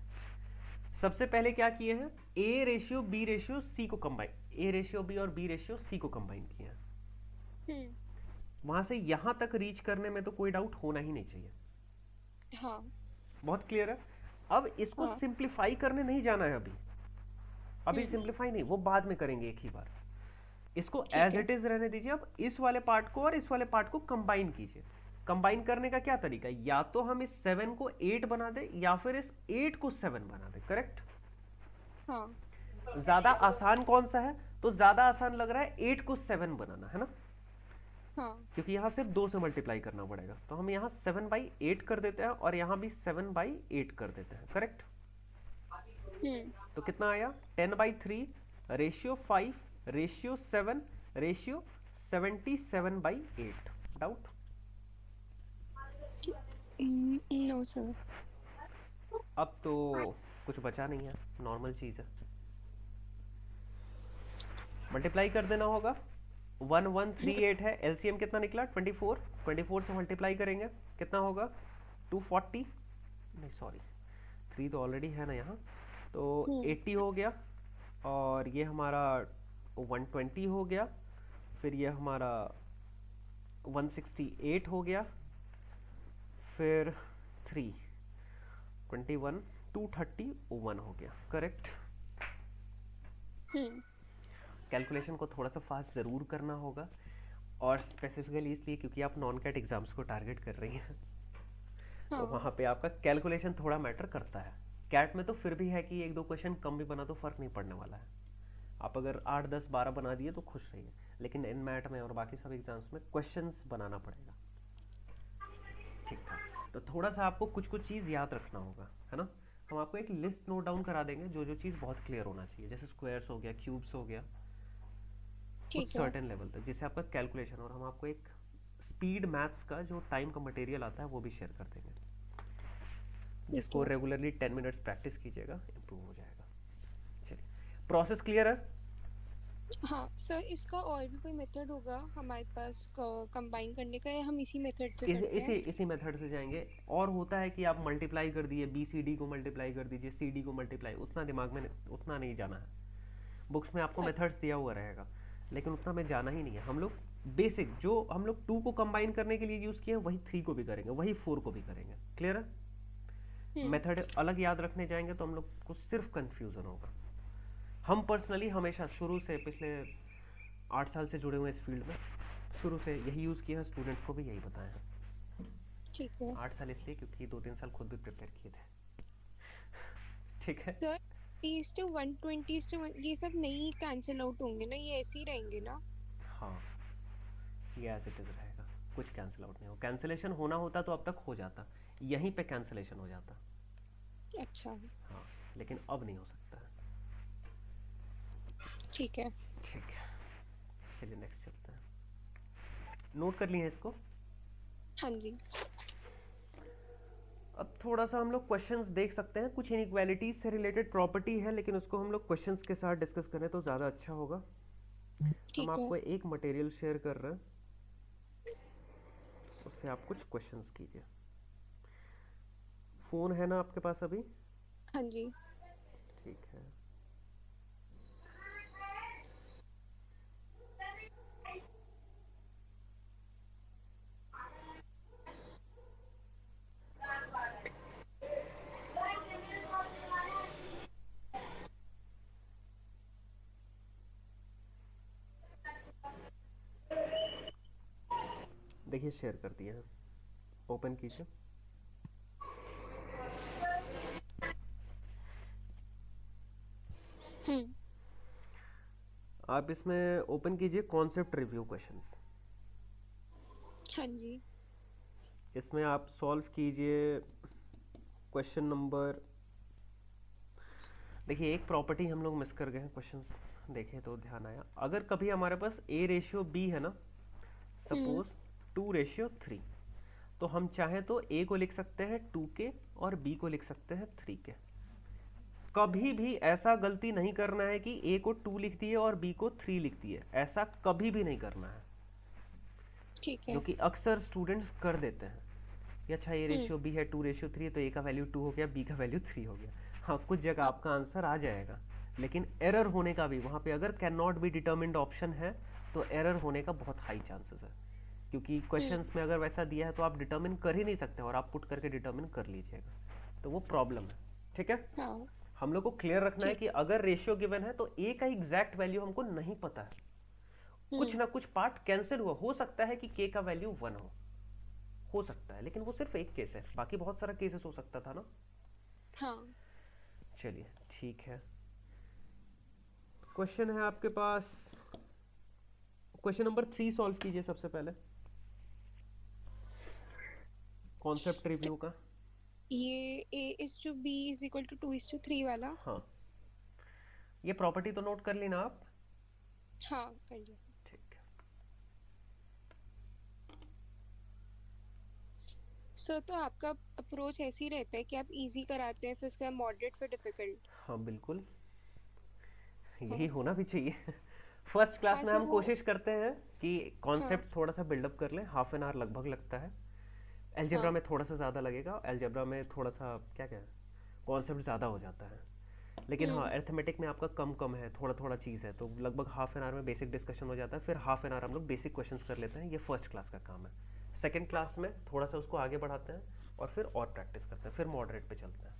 [SPEAKER 1] सबसे पहले क्या किए हैं, A/B/C को कंबाइन, A/B और B/C को कंबाइन किया है।
[SPEAKER 2] हम्म।
[SPEAKER 1] वहां से यहां तक रीच करने में तो कोई डाउट होना ही नहीं चाहिए।
[SPEAKER 2] हाँ
[SPEAKER 1] बहुत क्लियर है। अब इसको
[SPEAKER 2] हाँ।
[SPEAKER 1] सिंप्लीफाई करने नहीं जाना है अभी, अभी
[SPEAKER 2] हम्म।
[SPEAKER 1] सिंप्लीफाई नहीं, वो बाद में करेंगे एक ही बार। इसको
[SPEAKER 2] ठीक
[SPEAKER 1] एज
[SPEAKER 2] है।
[SPEAKER 1] इट इज रहने दीजिए। अब इस वाले पार्ट को और इस वाले पार्ट को कंबाइन कीजिए। कंबाइन करने का क्या तरीका है, या तो हम इस 7 को 8 बना दे या फिर इस 8 को 7 बना दे, करेक्ट।
[SPEAKER 2] हाँ
[SPEAKER 1] ज्यादा आसान कौन सा है, तो ज्यादा आसान लग रहा है 8 को 7 बनाना, है ना,
[SPEAKER 2] हाँ।
[SPEAKER 1] क्योंकि यहां सिर्फ 2 से मल्टीप्लाई करना पड़ेगा। तो हम यहां 7/8 कर देते हैं और यहां भी 7/8 कर देते हैं, करेक्ट।
[SPEAKER 2] हम्म।
[SPEAKER 1] तो कितना आया, 10/3 ratio 5 ratio 7 ratio 77/8। Doubt?
[SPEAKER 2] No sir.
[SPEAKER 1] अब तो कुछ बचा नहीं है, नॉर्मल चीज है, मल्टीप्लाई कर देना होगा। 1138 है, एलसीएम कितना निकला, 24। 24 से मल्टीप्लाई करेंगे कितना होगा, 240, नहीं सॉरी 3 तो ऑलरेडी है ना यहाँ, तो
[SPEAKER 2] हम्म।
[SPEAKER 1] 80 हो गया। और ये हमारा 120 हो गया, फिर ये हमारा 168 हो गया, फिर 3 21 231 हो गया, करेक्ट।
[SPEAKER 2] हम्म।
[SPEAKER 1] कैलकुलेशन को थोड़ा सा फास्ट ज़रूर करना होगा, और स्पेसिफिकली इसलिए क्योंकि आप नॉन कैट एग्जाम्स को टारगेट कर रही हैं, तो
[SPEAKER 2] हाँ।
[SPEAKER 1] वहाँ पे आपका कैलकुलेशन थोड़ा मैटर करता है। कैट में तो फिर भी है कि एक दो क्वेश्चन कम भी बना तो फ़र्क नहीं पड़ने वाला है, आप अगर 8 10 12 बना दिए तो खुश रहिए। लेकिन इन मैट में और बाकी सब एग्जाम्स में क्वेश्चंस बनाना पड़ेगा, ठीक ठाक। तो थोड़ा सा आपको कुछ कुछ चीज़ याद रखना होगा, है ना। हम आपको एक लिस्ट नोट डाउन करा देंगे, जो जो चीज़ बहुत क्लियर होना चाहिए, जैसे स्क्वायर्स हो गया, क्यूब्स हो गया, कुछ
[SPEAKER 2] ठीक है।
[SPEAKER 1] सर्टेन लेवल तक, जिससे आपका कैलकुलेशन। और हम आपको एक स्पीड मैथ्स का जो टाइम का मटेरियल आता है वो भी शेयर कर देंगे,
[SPEAKER 2] ठीक
[SPEAKER 1] जिसको
[SPEAKER 2] है।
[SPEAKER 1] रेगुलरली 10 मिनट्स प्रैक्टिस कीजिएगा, इंप्रूव हो जाएगा। चलिए, प्रोसेस क्लियर है।
[SPEAKER 2] हाँ सर, इसका और भी कोई मेथड होगा हमारे पास कंबाइन करने का, या हम इसी मेथड से
[SPEAKER 1] इसी
[SPEAKER 2] करते
[SPEAKER 1] इसी
[SPEAKER 2] हैं?
[SPEAKER 1] इसी मेथड से जाएंगे। और होता है कि आप मल्टीप्लाई कर दिए, बी सी डी को मल्टीप्लाई कर दीजिए, सी डी को मल्टीप्लाई, उतना दिमाग में उतना नहीं जाना है। बुक्स में आपको
[SPEAKER 2] अच्छा।
[SPEAKER 1] मेथड्स दिया हुआ रहेगा, लेकिन उतना में जाना ही नहीं है। हम लोग बेसिक जो हम लोग 2 को कंबाइन करने के लिए यूज़ किए वही 3 को भी करेंगे, वही 4 को भी करेंगे, क्लियर है।
[SPEAKER 2] हम्म।
[SPEAKER 1] मेथड अलग याद रखने जाएंगे तो हम लोग को सिर्फ कंफ्यूजन होगा। हम पर्सनली हमेशा शुरू से पिछले 8 साल से जुड़े हुए इस फील्ड में, शुरू से यही यूज़ किया है, स्टूडेंट्स को भी यही बताया है।
[SPEAKER 2] ठीक है
[SPEAKER 1] 8 साल इसलिए क्योंकि 2 3 साल खुद भी प्रिपेयर किए थे, ठीक है।
[SPEAKER 2] सर। 30 to 120 to ये सब नहीं कैंसिल आउट होंगे ना, ये ऐसे ही रहेंगे ना?
[SPEAKER 1] हाँ, ये एज इट इज रहेगा, कुछ कैंसिल आउट नहीं हो। कैंसिलेशन होना होता तो अब तक हो जाता, यहीं पे कैंसिलेशन हो जाता।
[SPEAKER 2] अच्छा।
[SPEAKER 1] हाँ, लेकिन अब नहीं हो सकता है।
[SPEAKER 2] ठीक है।
[SPEAKER 1] ठीक है, चलिए नेक्स्ट चलते हैं। नोट कर लिए इसको।
[SPEAKER 2] हाँ जी।
[SPEAKER 1] अब थोड़ा सा हम लोग क्वेश्चंस देख सकते हैं, कुछ इनइक्वालिटीज से रिलेटेड प्रॉपर्टी है, लेकिन उसको हम लोग क्वेश्चंस के साथ डिस्कस करें तो ज़्यादा अच्छा होगा। हम
[SPEAKER 2] ठीक है।
[SPEAKER 1] आपको एक मटेरियल शेयर कर रहे हैं, उससे आप कुछ क्वेश्चंस कीजिए। फ़ोन है ना आपके पास अभी?
[SPEAKER 2] हाँ जी।
[SPEAKER 1] ठीक है। देखिए शेयर कर दिया है, ओपन कीजिए।
[SPEAKER 2] हम्म।
[SPEAKER 1] आप इसमें ओपन कीजिए कॉन्सेप्ट रिव्यू क्वेश्चंस।
[SPEAKER 2] हाँ जी।
[SPEAKER 1] इसमें आप सॉल्व कीजिए क्वेश्चन नंबर, देखिए एक प्रॉपर्टी हम लोग मिस कर गए हैं, क्वेश्चंस देखें तो ध्यान आया। अगर कभी हमारे पास a रेशियो b है ना,
[SPEAKER 2] हम्म।
[SPEAKER 1] सपोज 2:3, तो हम चाहें तो a को लिख सकते हैं 2 के और b को लिख सकते हैं 3 के। कभी भी ऐसा गलती नहीं करना है कि a को 2 लिख दिए और b को 3 लिख दिए, ऐसा कभी भी नहीं करना है,
[SPEAKER 2] ठीक
[SPEAKER 1] जो
[SPEAKER 2] है।
[SPEAKER 1] कि अक्सर स्टूडेंट्स कर देते हैं। कि अच्छा a
[SPEAKER 2] हम्म।
[SPEAKER 1] रेशियो b है 2:3 है, तो a का वैल्यू 2 हो गया, b का वैल्यू 3 हो गया। हाँ, कुछ जगह
[SPEAKER 2] हाँ।
[SPEAKER 1] आपका आंसर आ जाएगा, लेकिन एरर होने का भी वहाँ पे, अगर can not be determined option है तो एरर होने का बहुत हाई चांसेस है। क्योंकि क्वेश्चंस में अगर वैसा दिया है तो आप डिटर्मिन कर ही नहीं सकते और आप पुट करके डिटर्मिन कर लीजिएगा, तो वो प्रॉब्लम है। ठीक है,
[SPEAKER 2] हाँ
[SPEAKER 1] हम लोग को क्लियर रखना है
[SPEAKER 2] ठीक।
[SPEAKER 1] कि अगर रेशियो गिवन है तो ए का एग्जैक्ट वैल्यू हमको नहीं पता है, कुछ ना कुछ पार्ट कैंसिल हुआ, हो सकता है कि के का वैल्यू 1 हो सकता है, लेकिन वो सिर्फ एक केस है, बाकी बहुत सारा केसेस हो सकता था ना।
[SPEAKER 2] हाँ
[SPEAKER 1] चलिए ठीक है, क्वेश्चन है आपके पास, क्वेश्चन नंबर 3 सॉल्व कीजिए सबसे पहले, कॉन्सेप्ट रिव्यू का।
[SPEAKER 2] ये a/b = 2:3 वाला।
[SPEAKER 1] हाँ, ये प्रॉपर्टी तो नोट कर ली ना आप?
[SPEAKER 2] हाँ कर लिया।
[SPEAKER 1] ठीक है।
[SPEAKER 2] सर तो आपका अप्रोच ऐसे ही रहता है कि आप इजी कराते हैं फिर उसके बाद मॉडरेट फिर डिफिकल्ट।
[SPEAKER 1] हाँ बिल्कुल, यही
[SPEAKER 2] हाँ
[SPEAKER 1] होना भी चाहिए। फर्स्ट क्लास
[SPEAKER 2] हाँ
[SPEAKER 1] में
[SPEAKER 2] सर
[SPEAKER 1] हम
[SPEAKER 2] वो।
[SPEAKER 1] कोशिश करते हैं कि
[SPEAKER 2] हाँ
[SPEAKER 1] कॉन्सेप्ट थोड़ा सा बिल्डअप कर लें, हाफ एन आवर लगभग लगता है। अलजेब्रा
[SPEAKER 2] हाँ।
[SPEAKER 1] में थोड़ा सा ज़्यादा लगेगा, अलजेब्रा में थोड़ा सा क्या क्या कॉन्सेप्ट ज़्यादा हो जाता है, लेकिन हाँ
[SPEAKER 2] हम्म।
[SPEAKER 1] अरिथमेटिक में आपका कम कम है, थोड़ा थोड़ा चीज़ है, तो लगभग हाफ एन आवर में बेसिक डिस्कशन हो जाता है, फिर हाफ एन आवर हम लोग बेसिक क्वेश्चंस कर लेते हैं, ये फर्स्ट क्लास का काम है। सेकेंड क्लास में थोड़ा सा उसको आगे बढ़ाते हैं और फिर और प्रैक्टिस करते हैं, फिर मॉडरेट पे चलते हैं।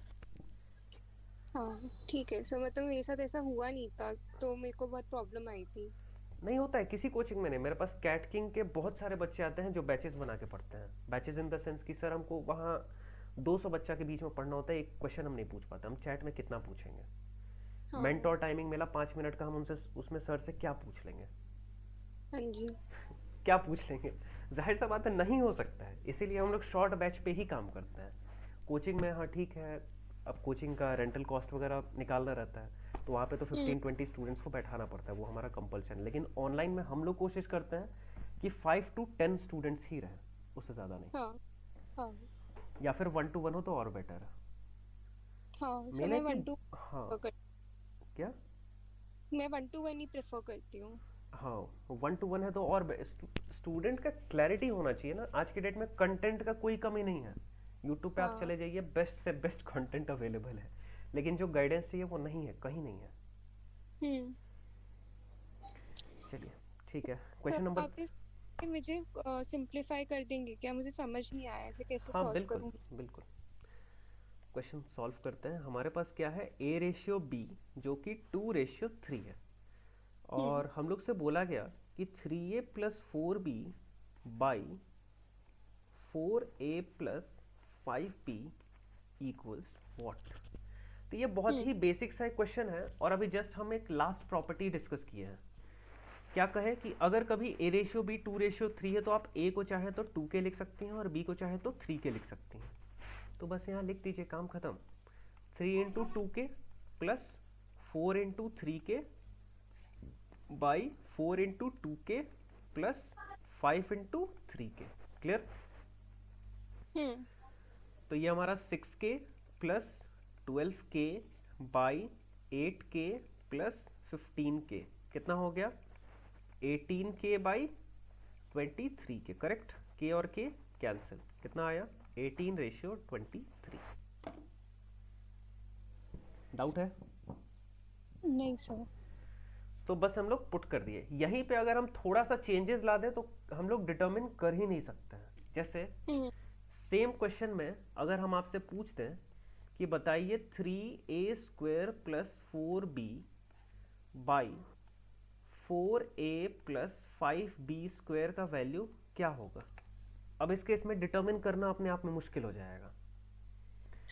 [SPEAKER 2] हाँ ठीक है सर, मतलब मेरे साथ ऐसा हुआ नहीं था तो मेरे को बहुत प्रॉब्लम आई थी।
[SPEAKER 1] नहीं होता है किसी कोचिंग में, नहीं, मेरे पास कैट किंग के बहुत सारे बच्चे आते हैं जो बैचेस बना के पढ़ते हैं, बैचेस इन द सेंस कि सर हमको वहाँ 200 बच्चा के बीच में पढ़ना होता है, एक क्वेश्चन हम नहीं पूछ पाते, हम चैट में कितना पूछेंगे,
[SPEAKER 2] हाँ
[SPEAKER 1] मेंटोर टाइमिंग मिला 5 मिनट का, हम उनसे उसमें सर से क्या पूछ लेंगे,
[SPEAKER 2] हाँ जी।
[SPEAKER 1] क्या पूछ लेंगे, जाहिर सा बात है नहीं हो सकता है, इसीलिए हम लोग शॉर्ट बैच पे ही काम करते हैं। कोचिंग में हाँ ठीक है, अब कोचिंग का रेंटल कॉस्ट वगैरह निकालना रहता है, तो वहाँ पे तो
[SPEAKER 2] हम्म।
[SPEAKER 1] 15-20 स्टूडेंट्स को बैठाना पड़ता है, वो हमारा कंपल्सन है, लेकिन ऑनलाइन में हम लोग कोशिश करते हैं कि 5 to 10 स्टूडेंट्स ही रहें, उससे ज़्यादा नहीं,
[SPEAKER 2] हाँ हाँ
[SPEAKER 1] या फिर 1 to 1 हो तो और बेटर है।
[SPEAKER 2] हाँ सर
[SPEAKER 1] मेन है
[SPEAKER 2] मैं
[SPEAKER 1] कि
[SPEAKER 2] 1 to
[SPEAKER 1] हाँ,
[SPEAKER 2] कर
[SPEAKER 1] क्या,
[SPEAKER 2] मैं 1 to 1 ही प्रेफर करती हूँ।
[SPEAKER 1] हाँ 1 to 1 है तो और स्टूडेंट का क्लैरिटी होना चाहिए ना, आज के डेट में कंटेंट का कोई कमी नहीं है, यूट्यूब पे आप
[SPEAKER 2] हाँ।
[SPEAKER 1] चले जाइए, बेस्ट से बेस्ट कंटेंट अवेलेबल है, लेकिन जो गाइडेंस चाहिए वो नहीं है, कहीं नहीं है।
[SPEAKER 2] हम्म।
[SPEAKER 1] चलिए ठीक है,
[SPEAKER 2] तो
[SPEAKER 1] क्वेश्चन नंबर,
[SPEAKER 2] आप इस मुझे सिंपलीफाई कर देंगे क्या? मुझे समझ नहीं आया ऐसे कैसे
[SPEAKER 1] हाँ
[SPEAKER 2] सॉल्व
[SPEAKER 1] बिल्कुल
[SPEAKER 2] करूँ।
[SPEAKER 1] बिल्कुल, क्वेश्चन सॉल्व करते हैं। हमारे पास क्या है, A/B जो कि 2/3 है,
[SPEAKER 2] हम्म।
[SPEAKER 1] और हम लोग से बोला गया कि 3A+4B by 4A+5B equals what. तो ये बहुत
[SPEAKER 2] हम्म।
[SPEAKER 1] ही बेसिक सा क्वेश्चन है, और अभी जस्ट हम एक लास्ट प्रॉपर्टी डिस्कस किए हैं, क्या कहे कि अगर कभी A/B 2/3 है तो आप A को चाहे तो 2K लिख सकती हैं और B को चाहे तो 3K लिख सकती हैं, तो बस यहाँ लिख दीजिए, काम खत्म। 3 × 2K plus 4 × 3K by 4 × 2K plus 5 × 3K, clear.
[SPEAKER 2] Hmm.
[SPEAKER 1] तो ये हमारा 6K plus 12K by 8K plus 15K कितना हो गया, 18K by 23K, correct, K और K कैंसिल, कितना आया 18/23। डाउट है?
[SPEAKER 2] नहीं सर।
[SPEAKER 1] तो बस हम लोग पुट कर दिए, यहीं पे अगर हम थोड़ा सा चेंजेस ला दें तो हम लोग डिटर्मिन कर ही नहीं सकते हैं। जैसे
[SPEAKER 2] हम्म।
[SPEAKER 1] सेम क्वेश्चन में अगर हम आपसे पूछते हैं कि बताइए 3A² plus 4B by 4A+5B² का वैल्यू क्या होगा, अब इस केस में डिटर्मिन करना अपने आप में मुश्किल हो जाएगा।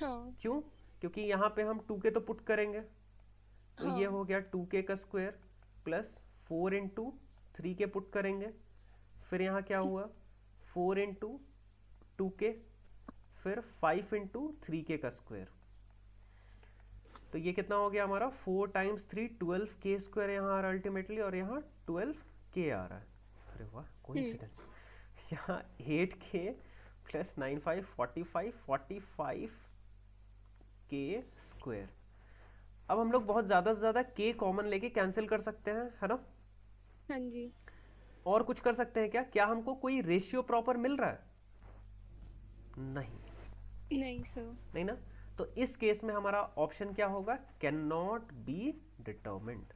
[SPEAKER 2] हाँ
[SPEAKER 1] क्यों? क्योंकि यहाँ पे हम 2K तो पुट करेंगे, तो ये
[SPEAKER 2] हाँ।
[SPEAKER 1] हो गया 2K का स्क्वायर प्लस 4 × 3K पुट करेंगे, फिर यहाँ क्या हुआ 4 × 2K, फिर 5 × 3K का स्क्वायर, तो ये कितना हो गया हमारा 4 × 3 12K² यहाँ आ रहा है अल्टीमेटली, और यहाँ 12K आ रहा है। अरे वाह,
[SPEAKER 2] हम्म।
[SPEAKER 1] कोइंसिडेंस। यहाँ 8K प्लस 9 5 45 K²। अब हम लोग बहुत ज़्यादा से ज़्यादा K कॉमन लेके कैंसिल कर सकते हैं, है ना।
[SPEAKER 2] हाँ जी।
[SPEAKER 1] और कुछ कर सकते हैं क्या, क्या हमको कोई रेशियो प्रॉपर मिल रहा है? नहीं,
[SPEAKER 2] नहीं सर।
[SPEAKER 1] नहीं ना, तो इस केस में हमारा ऑप्शन क्या होगा, कैन नॉट बी डिटर्मिन्ड।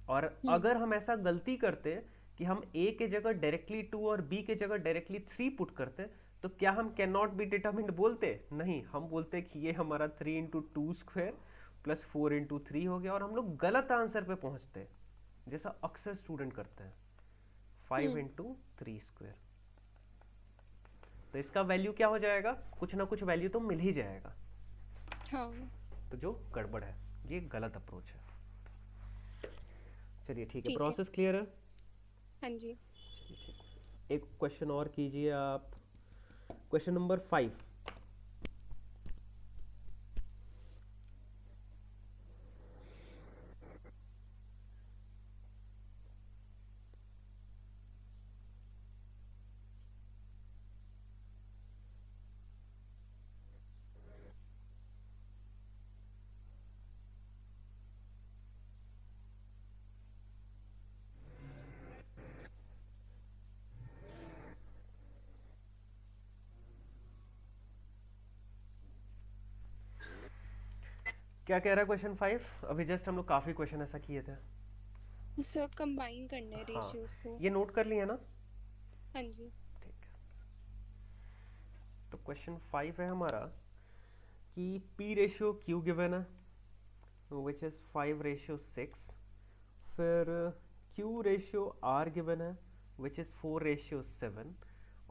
[SPEAKER 1] और
[SPEAKER 2] हम्म।
[SPEAKER 1] अगर हम ऐसा गलती करते कि हम a के जगह डायरेक्टली 2 और b के जगह डायरेक्टली 3 पुट करते, तो क्या हम कैन नॉट बी डिटर्मिन्ड बोलते? नहीं, हम बोलते कि ये हमारा 3 into two square plus 4 into three हो गया, और हम लोग गलत आंसर पे पहुंचते, जैसा अक्सर स्टूडेंट करते हैं, 5 इंटू थ्री स्क्वायर। तो इसका वैल्यू क्या हो जाएगा? कुछ ना कुछ वैल्यू तो मिल ही जाएगा।
[SPEAKER 2] हाँ।
[SPEAKER 1] तो जो गड़बड़ है, ये गलत अप्रोच है। चलिए ठीक है,
[SPEAKER 2] ठीक है।
[SPEAKER 1] प्रोसेस क्लियर है?
[SPEAKER 2] हाँ जी।
[SPEAKER 1] चलिए ठीक, एक क्वेश्चन और कीजिए आप, क्वेश्चन नंबर 5। क्या कह रहा है क्वेश्चन 5? अभी जस्ट हम लोग काफी क्वेश्चन ऐसा किए थे।
[SPEAKER 2] सर कंबाइन करना है
[SPEAKER 1] हाँ,
[SPEAKER 2] रेशियोज को।
[SPEAKER 1] ये नोट कर लिए ना?
[SPEAKER 2] हाँ जी।
[SPEAKER 1] ठीक है, तो क्वेश्चन 5 है हमारा कि P रेशियो Q गिवन है विच इज 5:6, फिर Q रेशियो R गिवन है विच इज 4:7,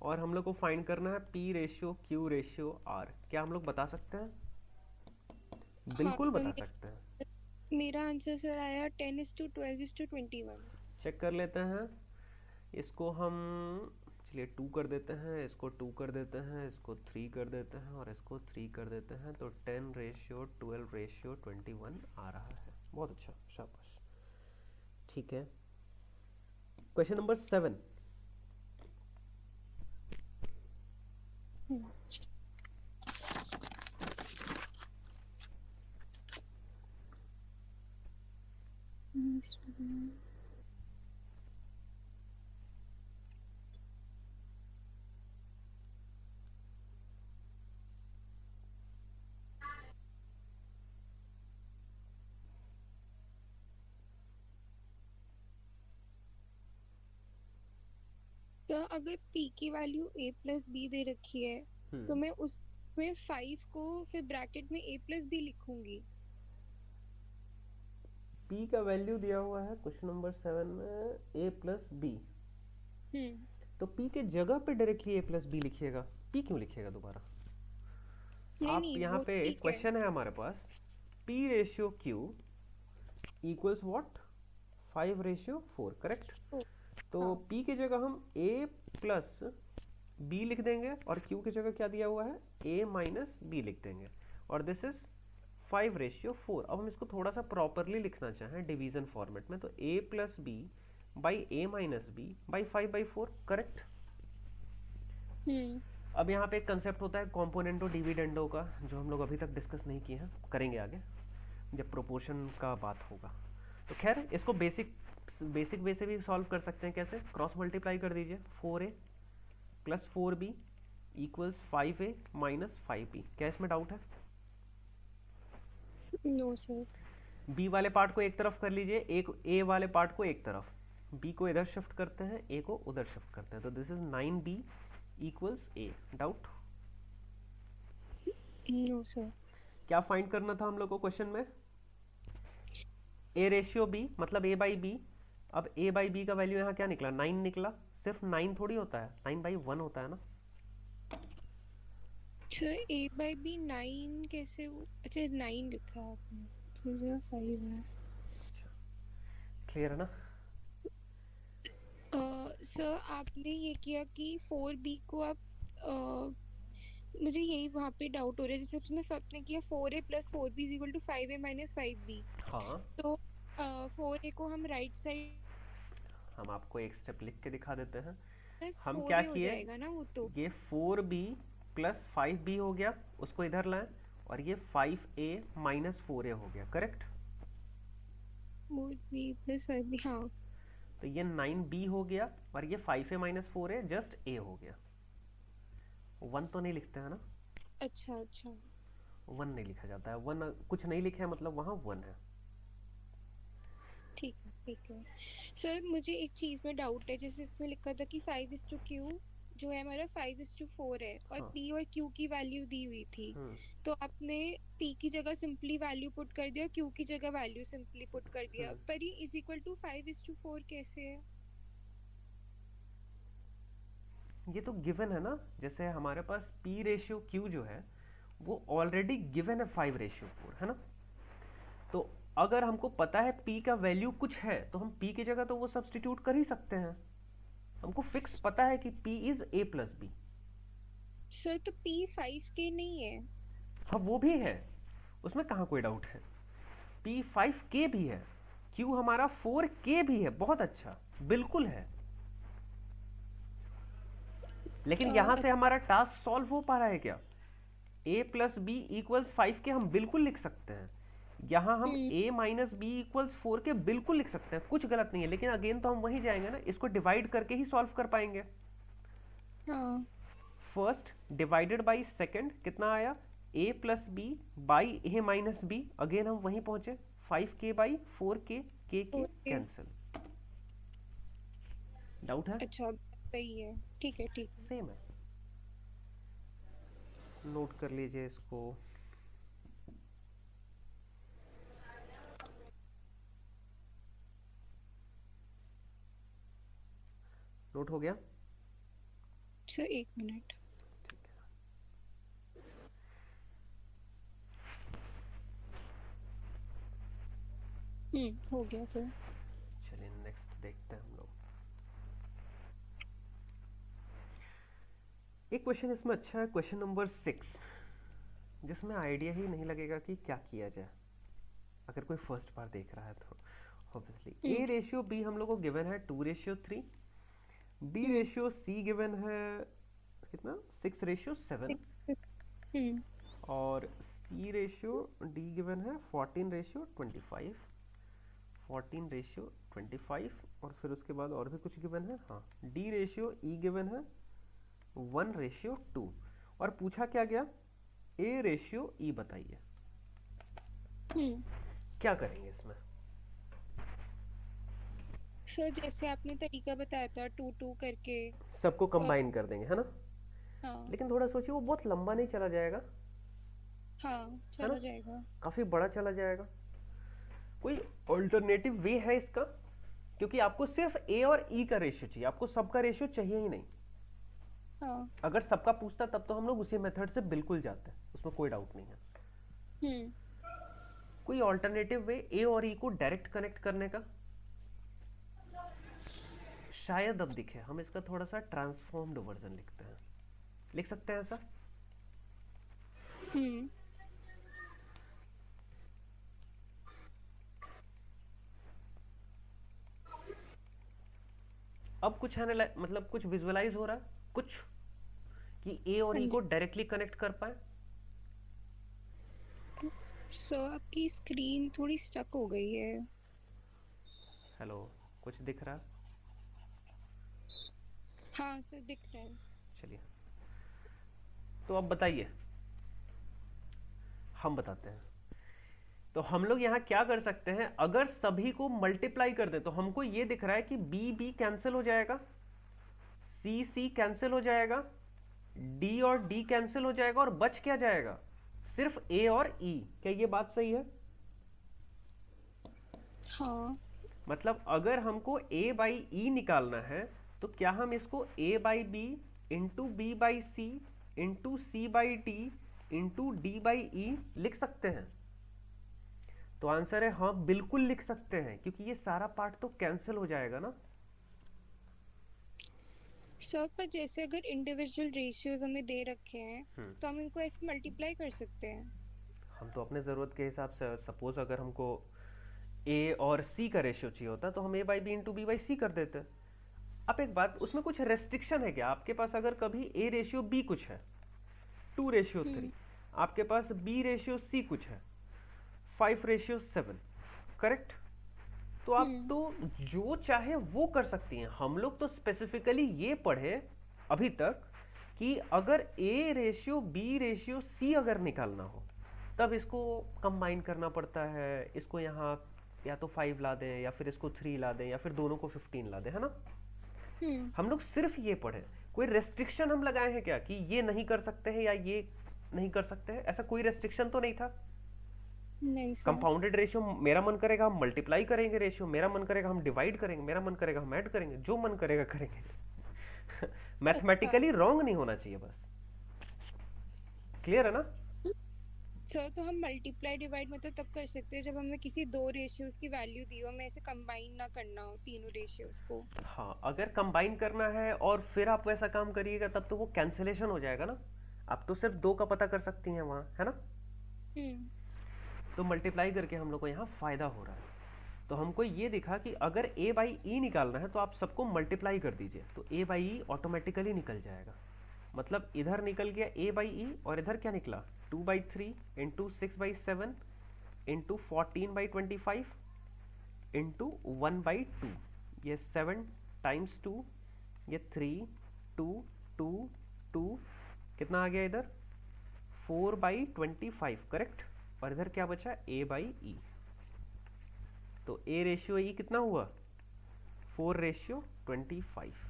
[SPEAKER 1] और हम लोग को फाइंड करना है P ratio Q ratio R। क्या हम लोग बता सकते हैं?
[SPEAKER 2] हाँ,
[SPEAKER 1] बिल्कुल बता सकते हैं।
[SPEAKER 2] मेरा आंसर सर आया 10:12:21।
[SPEAKER 1] चेक कर लेते हैं इसको हम। चलिए 2 कर देते हैं, इसको 2 कर देते हैं, इसको 3 कर देते हैं, और इसको 3 कर देते हैं, तो 10:12:21 आ रहा है। बहुत अच्छा, शाबाश। ठीक है, क्वेश्चन नंबर 7।
[SPEAKER 2] तो अगर p की वैल्यू a प्लस बी दे रखी है तो मैं उसमें 5 को फिर ब्रैकेट में a प्लस बी लिखूंगी।
[SPEAKER 1] P का वैल्यू दिया हुआ है क्वेश्चन नंबर 7 में a प्लस बी, तो P के जगह पे डायरेक्टली a प्लस बी लिखिएगा। P क्यों लिखिएगा दोबारा?
[SPEAKER 2] नहीं
[SPEAKER 1] आप
[SPEAKER 2] नहीं,
[SPEAKER 1] यहाँ
[SPEAKER 2] वो
[SPEAKER 1] पे
[SPEAKER 2] ठीक है।
[SPEAKER 1] क्वेश्चन है हमारे पास, P ratio Q equals what? 5:4, correct?
[SPEAKER 2] ओ,
[SPEAKER 1] तो
[SPEAKER 2] हाँ।
[SPEAKER 1] P की जगह हम a प्लस b लिख देंगे, और Q की जगह क्या दिया हुआ है? a माइनस b लिख देंगे, और दिस इज 5:4। अब हम इसको थोड़ा सा प्रॉपरली लिखना चाहें डिवीजन फॉर्मेट में, तो a plus B by a minus B by 5/4, correct? अब यहाँ पे एक कंसेप्ट होता है कॉम्पोनेंटो डिविडेंडो का, जो हम लोग अभी तक डिस्कस नहीं किए हैं, करेंगे आगे जब प्रोपोर्शन का बात होगा। तो खैर, इसको बेसिक बेसिक वे से भी सॉल्व कर सकते हैं। कैसे? क्रॉस मल्टीप्लाई कर दीजिए, 4a plus 4b equals 5a minus 5b। क्या इसमें डाउट है?
[SPEAKER 2] No sir.
[SPEAKER 1] b वाले पार्ट को एक तरफ कर लीजिए, एक a वाले पार्ट को एक तरफ, b को इधर शिफ्ट करते हैं, a को उधर शिफ्ट करते हैं, तो this is 9b equals a। Doubt?
[SPEAKER 2] No sir.
[SPEAKER 1] क्या फाइंड करना था हम लोग को क्वेश्चन में? a रेशियो b, मतलब a बाई b। अब a बाई b का वैल्यू यहाँ क्या निकला? 9 निकला। सिर्फ 9 थोड़ी होता है, 9/1 होता है ना।
[SPEAKER 2] सर a बाई बी 9 कैसे अच्छा 9 लिखा आपने, मुझे 5 है।
[SPEAKER 1] क्लियर है ना?
[SPEAKER 2] सर आपने ये किया कि 4b को आप मुझे यही वहाँ पे डाउट हो रहा है, जैसे उसमें आपने किया 4a plus 4b is equal to 5a minus 5b।
[SPEAKER 1] हाँ,
[SPEAKER 2] तो 4a को हम राइट साइड
[SPEAKER 1] हम आपको एक स्टेप लिख के दिखा देते हैं।
[SPEAKER 2] प्लस
[SPEAKER 1] हम क्या
[SPEAKER 2] 4a हो
[SPEAKER 1] किए,
[SPEAKER 2] जाएगा ना वो तो।
[SPEAKER 1] ये 4b प्लस 5b हो गया, उसको इधर लाएं, और ये 5a माइनस 4a हो गया, करेक्ट?
[SPEAKER 2] वो b प्लस 5b, हाँ।
[SPEAKER 1] तो ये 9b हो गया, और ये 5a minus 4a just a हो गया। 1 तो नहीं लिखते हैं ना?
[SPEAKER 2] अच्छा अच्छा।
[SPEAKER 1] 1 नहीं लिखा जाता है, 1 कुछ नहीं लिखा है मतलब वहां 1 है।
[SPEAKER 2] ठीक है। ठीक है सर, मुझे एक चीज में डाउट है। जैसे इसमें लिखा था कि 5:Q जो है हमारा 5:4 है, और
[SPEAKER 1] हाँ।
[SPEAKER 2] P और Q की वैल्यू दी हुई थी।
[SPEAKER 1] हम्म।
[SPEAKER 2] तो आपने P की जगह सिंपली वैल्यू पुट कर दिया, Q की जगह वैल्यू सिंपली पुट कर दिया,
[SPEAKER 1] हम्म।
[SPEAKER 2] पर ये इज इक्वल टू 5:4 कैसे है?
[SPEAKER 1] ये तो गिवन है ना, जैसे हमारे पास P रेशियो Q जो है वो ऑलरेडी गिवन है 5:4, है ना। तो अगर हमको पता है P का वैल्यू कुछ है तो हम P की जगह तो वो सब्स्टिट्यूट कर ही सकते हैं। हमको फिक्स पता है कि P इज A+B।
[SPEAKER 2] सर तो P 5K नहीं है?
[SPEAKER 1] हाँ वो भी है, उसमें कहाँ कोई डाउट है। P 5K भी है, Q हमारा 4K भी है, बहुत अच्छा, बिल्कुल है। लेकिन यहां से हमारा टास्क सॉल्व हो पा रहा है क्या? A+B=5 के हम बिल्कुल लिख सकते हैं। यहां हम
[SPEAKER 2] हम्म।
[SPEAKER 1] A-B=4 के बिल्कुल लिख सकते हैं, कुछ गलत नहीं है। लेकिन अगेन तो हम वहीं जाएंगे ना, इसको डिवाइड करके ही सॉल्व कर पाएंगे।
[SPEAKER 2] हाँ।
[SPEAKER 1] फर्स्ट डिवाइडेड बाई सेकंड कितना आया? A+B/A-B। अगेन हम वहीं पहुंचे, 5K/4K, के
[SPEAKER 2] ओके।
[SPEAKER 1] कैंसिल। डाउट है?
[SPEAKER 2] अच्छा, सही है, ठीक है ठीक है।
[SPEAKER 1] सेम है, नोट कर लीजिए इसको। नोट हो गया?
[SPEAKER 2] सर एक मिनट।
[SPEAKER 1] ठीक है।
[SPEAKER 2] हो गया सर।
[SPEAKER 1] चलिए नेक्स्ट देखते हैं हम लोग। एक क्वेश्चन इसमें अच्छा है, क्वेश्चन नंबर 6, जिसमें आइडिया ही नहीं लगेगा कि क्या किया जाए अगर कोई फर्स्ट बार देख रहा है तो। ऑब्वियसली
[SPEAKER 2] हम्म।
[SPEAKER 1] A/B हम लोग को गिवन है 2:3,
[SPEAKER 2] हम्म।
[SPEAKER 1] B/C गिवन है कितना, 6:7,
[SPEAKER 2] हम्म।
[SPEAKER 1] और C/D गिवन है 14:25, 14:25, और फिर उसके बाद और भी कुछ गिवन है। हाँ, D/E गिवन है 1:2, और पूछा क्या गया, A/E बताइए।
[SPEAKER 2] हम्म।
[SPEAKER 1] क्या करेंगे इसमें?
[SPEAKER 2] सर जैसे आपने तरीका बताया था 2 2 करके।
[SPEAKER 1] सबको
[SPEAKER 2] और
[SPEAKER 1] कंबाइन कर देंगे, है ना।
[SPEAKER 2] हाँ।
[SPEAKER 1] लेकिन थोड़ा सोचिए, वो बहुत लंबा नहीं चला जाएगा,
[SPEAKER 2] हाँ
[SPEAKER 1] है ना,
[SPEAKER 2] चला जाएगा।
[SPEAKER 1] काफी बड़ा चला जाएगा। कोई ऑल्टरनेटिव वे है इसका? क्योंकि आपको सिर्फ ए और ई का रेशियो चाहिए, आपको सबका रेशियो चाहिए ही नहीं।
[SPEAKER 2] हाँ।
[SPEAKER 1] अगर सबका पूछता तब तो हम लोग उसी मेथड से बिल्कुल जाते, उसमें कोई डाउट नहीं है।
[SPEAKER 2] हम्म।
[SPEAKER 1] कोई ऑल्टरनेटिव वे ए और ई को डायरेक्ट कनेक्ट करने का? शायद अब दिखे, हम इसका थोड़ा सा ट्रांसफॉर्म्ड वर्जन लिखते हैं, लिख सकते हैं ऐसा।
[SPEAKER 2] हम्म।
[SPEAKER 1] अब कुछ है ना, मतलब कुछ विजुअलाइज हो रहा है कुछ, कि ए और
[SPEAKER 2] हाँ
[SPEAKER 1] ई
[SPEAKER 2] जी।
[SPEAKER 1] को डायरेक्टली कनेक्ट कर पाए।
[SPEAKER 2] सर आपकी स्क्रीन थोड़ी स्टक हो गई है।
[SPEAKER 1] हेलो, कुछ दिख रहा है?
[SPEAKER 2] हाँ सर दिख रहा है।
[SPEAKER 1] चलिए, तो अब बताइए, हम बताते हैं। तो हम लोग यहाँ क्या कर सकते हैं, अगर सभी को मल्टीप्लाई कर दे तो हमको ये दिख रहा है कि बी बी कैंसिल हो जाएगा, सी सी कैंसिल हो जाएगा, डी और डी कैंसिल हो जाएगा, और बच क्या जाएगा, सिर्फ ए और ई। क्या ये बात सही है?
[SPEAKER 2] हाँ।
[SPEAKER 1] मतलब अगर हमको a बाई ई निकालना है तो क्या हम इसको a by B into B by C into C by D into D by E लिख सकते हैं? तो आंसर है हाँ, बिल्कुल लिख सकते हैं, क्योंकि ये सारा पार्ट तो कैंसिल हो जाएगा ना।
[SPEAKER 2] सर पर जैसे अगर इंडिविजुअल रेशियोज हमें दे रखे हैं,
[SPEAKER 1] हम्म।
[SPEAKER 2] तो हम इनको ऐसे मल्टीप्लाई कर सकते हैं।
[SPEAKER 1] हम तो अपने ज़रूरत के हिसाब से, सपोज अगर हमको ए और सी का रेशियो चाहिए होता तो हम A by B into B by C कर देते। अब एक बात, उसमें कुछ रेस्ट्रिक्शन है क्या आपके पास? अगर कभी ए रेशियो बी कुछ है, 2:3,
[SPEAKER 2] हम्म।
[SPEAKER 1] आपके पास बी रेशियो सी कुछ है, 5:7, करेक्ट? तो आप
[SPEAKER 2] हम्म।
[SPEAKER 1] तो जो चाहे वो कर सकती हैं। हम लोग तो स्पेसिफिकली ये पढ़े अभी तक कि अगर A ratio B ratio C अगर निकालना हो तब इसको कंबाइन करना पड़ता है, इसको यहाँ या तो 5 ला दें या फिर इसको 3 ला दें या फिर दोनों को 15 ला दें, है ना। हम लोग सिर्फ ये पढ़े, कोई रेस्ट्रिक्शन हम लगाए हैं क्या कि ये नहीं कर सकते हैं या ये नहीं कर सकते हैं, ऐसा कोई रेस्ट्रिक्शन तो नहीं था।
[SPEAKER 2] नहीं सर।
[SPEAKER 1] कंपाउंडेड रेशियो मेरा मन करेगा हम मल्टीप्लाई करेंगे, रेशियो मेरा मन करेगा हम डिवाइड करेंगे, मेरा मन करेगा हम ऐड करेंगे, जो मन करेगा करेंगे।
[SPEAKER 2] अच्छा
[SPEAKER 1] मैथमेटिकली रॉन्ग नहीं होना चाहिए बस। क्लियर है ना।
[SPEAKER 2] सर, तो हम मल्टीप्लाई डिवाइड मतलब तब कर सकते हैं जब हमें किसी दो रेशियोज की वैल्यू दी हो, हमें ऐसे कंबाइन ना करना हो तीनों रेशियोज को।
[SPEAKER 1] हाँ, अगर कंबाइन करना है और फिर आप वैसा काम करिएगा तब तो वो कैंसिलेशन हो जाएगा ना। आप तो सिर्फ दो का पता कर सकती हैं वहां, है ना।
[SPEAKER 2] हम्म।
[SPEAKER 1] तो मल्टीप्लाई करके हम लोग को यहाँ फायदा हो रहा है। तो हमको ये दिखा कि अगर a बाई ई निकालना है तो आप सबको मल्टीप्लाई कर दीजिए, तो a बाई ई ऑटोमेटिकली निकल जाएगा। मतलब इधर निकल गया a बाई ई और इधर क्या निकला 2/3 इंटू 6/7 इंटू 14/25 इंटू 1/2। ये 7 टाइम्स 2, ये 3 2 2 2, कितना आ गया इधर 4/25, करेक्ट। और इधर क्या बचा a बाई ई। तो a रेशियो ई कितना हुआ 4/25।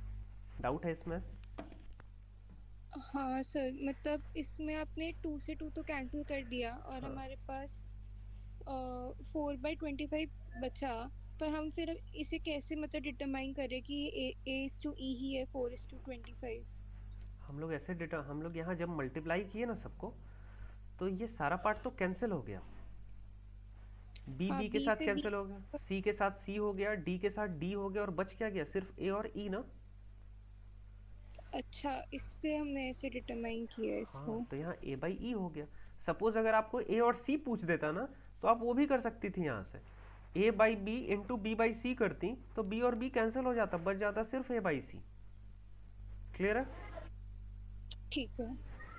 [SPEAKER 1] डाउट है इसमें।
[SPEAKER 2] हाँ सर, मतलब इसमें आपने 2 से 2 तो कैंसिल कर दिया और
[SPEAKER 1] हाँ,
[SPEAKER 2] हमारे पास 4/25 बचा। पर हम फिर इसे कैसे मतलब डिटरमाइन करें कि ए इज टू ई ही है 4:25।
[SPEAKER 1] हम लोग यहाँ जब मल्टीप्लाई किए ना सबको, तो ये सारा पार्ट तो कैंसिल हो गया। बी
[SPEAKER 2] हाँ,
[SPEAKER 1] बी के
[SPEAKER 2] बी
[SPEAKER 1] साथ
[SPEAKER 2] से बी।
[SPEAKER 1] कैंसिल हो गया, सी के साथ सी हो गया, डी के साथ डी हो गया, और बच क्या गया सिर्फ ए और ई ना।
[SPEAKER 2] अच्छा, इसलिए हमने ऐसे डिटरमाइन किया है
[SPEAKER 1] हाँ,
[SPEAKER 2] इसको।
[SPEAKER 1] तो यहाँ ए बाई ई हो गया। सपोज अगर आपको ए और सी पूछ देता ना, तो आप वो भी कर सकती थी यहाँ से। A by B into B by C करती तो बी और बी कैंसिल हो जाता, बच जाता सिर्फ ए बाई सी। क्लियर है।
[SPEAKER 2] ठीक है।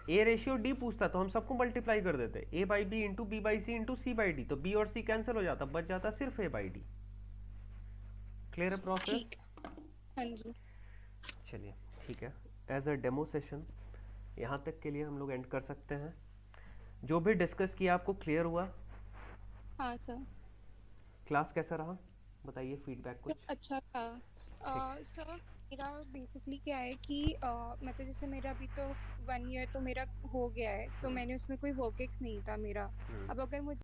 [SPEAKER 1] ए रेशियो डी पूछता तो हम सबको मल्टीप्लाई कर देते, A by B into B by C into C by D, तो बी और सी कैंसिल हो जाता, बच जाता सिर्फ ए बाई डी। क्लियर है प्रोसेस।
[SPEAKER 2] ठीक है। हाँ जी।
[SPEAKER 1] चलिए ठीक है, एज अ डेमो सेशन यहाँ तक के लिए हम लोग एंड कर सकते हैं। जो भी डिस्कस किया आपको क्लियर हुआ।
[SPEAKER 2] हाँ सर।
[SPEAKER 1] क्लास कैसा रहा बताइए, फीडबैक
[SPEAKER 2] तो
[SPEAKER 1] कुछ।
[SPEAKER 2] अच्छा था।
[SPEAKER 1] ठीक।
[SPEAKER 2] सर, मेरा बेसिकली क्या है कि मतलब जैसे मेरा अभी तो 1 ईयर तो मेरा हो गया है, तो
[SPEAKER 1] हम्म,
[SPEAKER 2] मैंने उसमें कोई वर्क एक्स नहीं था मेरा।
[SPEAKER 1] हम्म।
[SPEAKER 2] अब अगर मुझे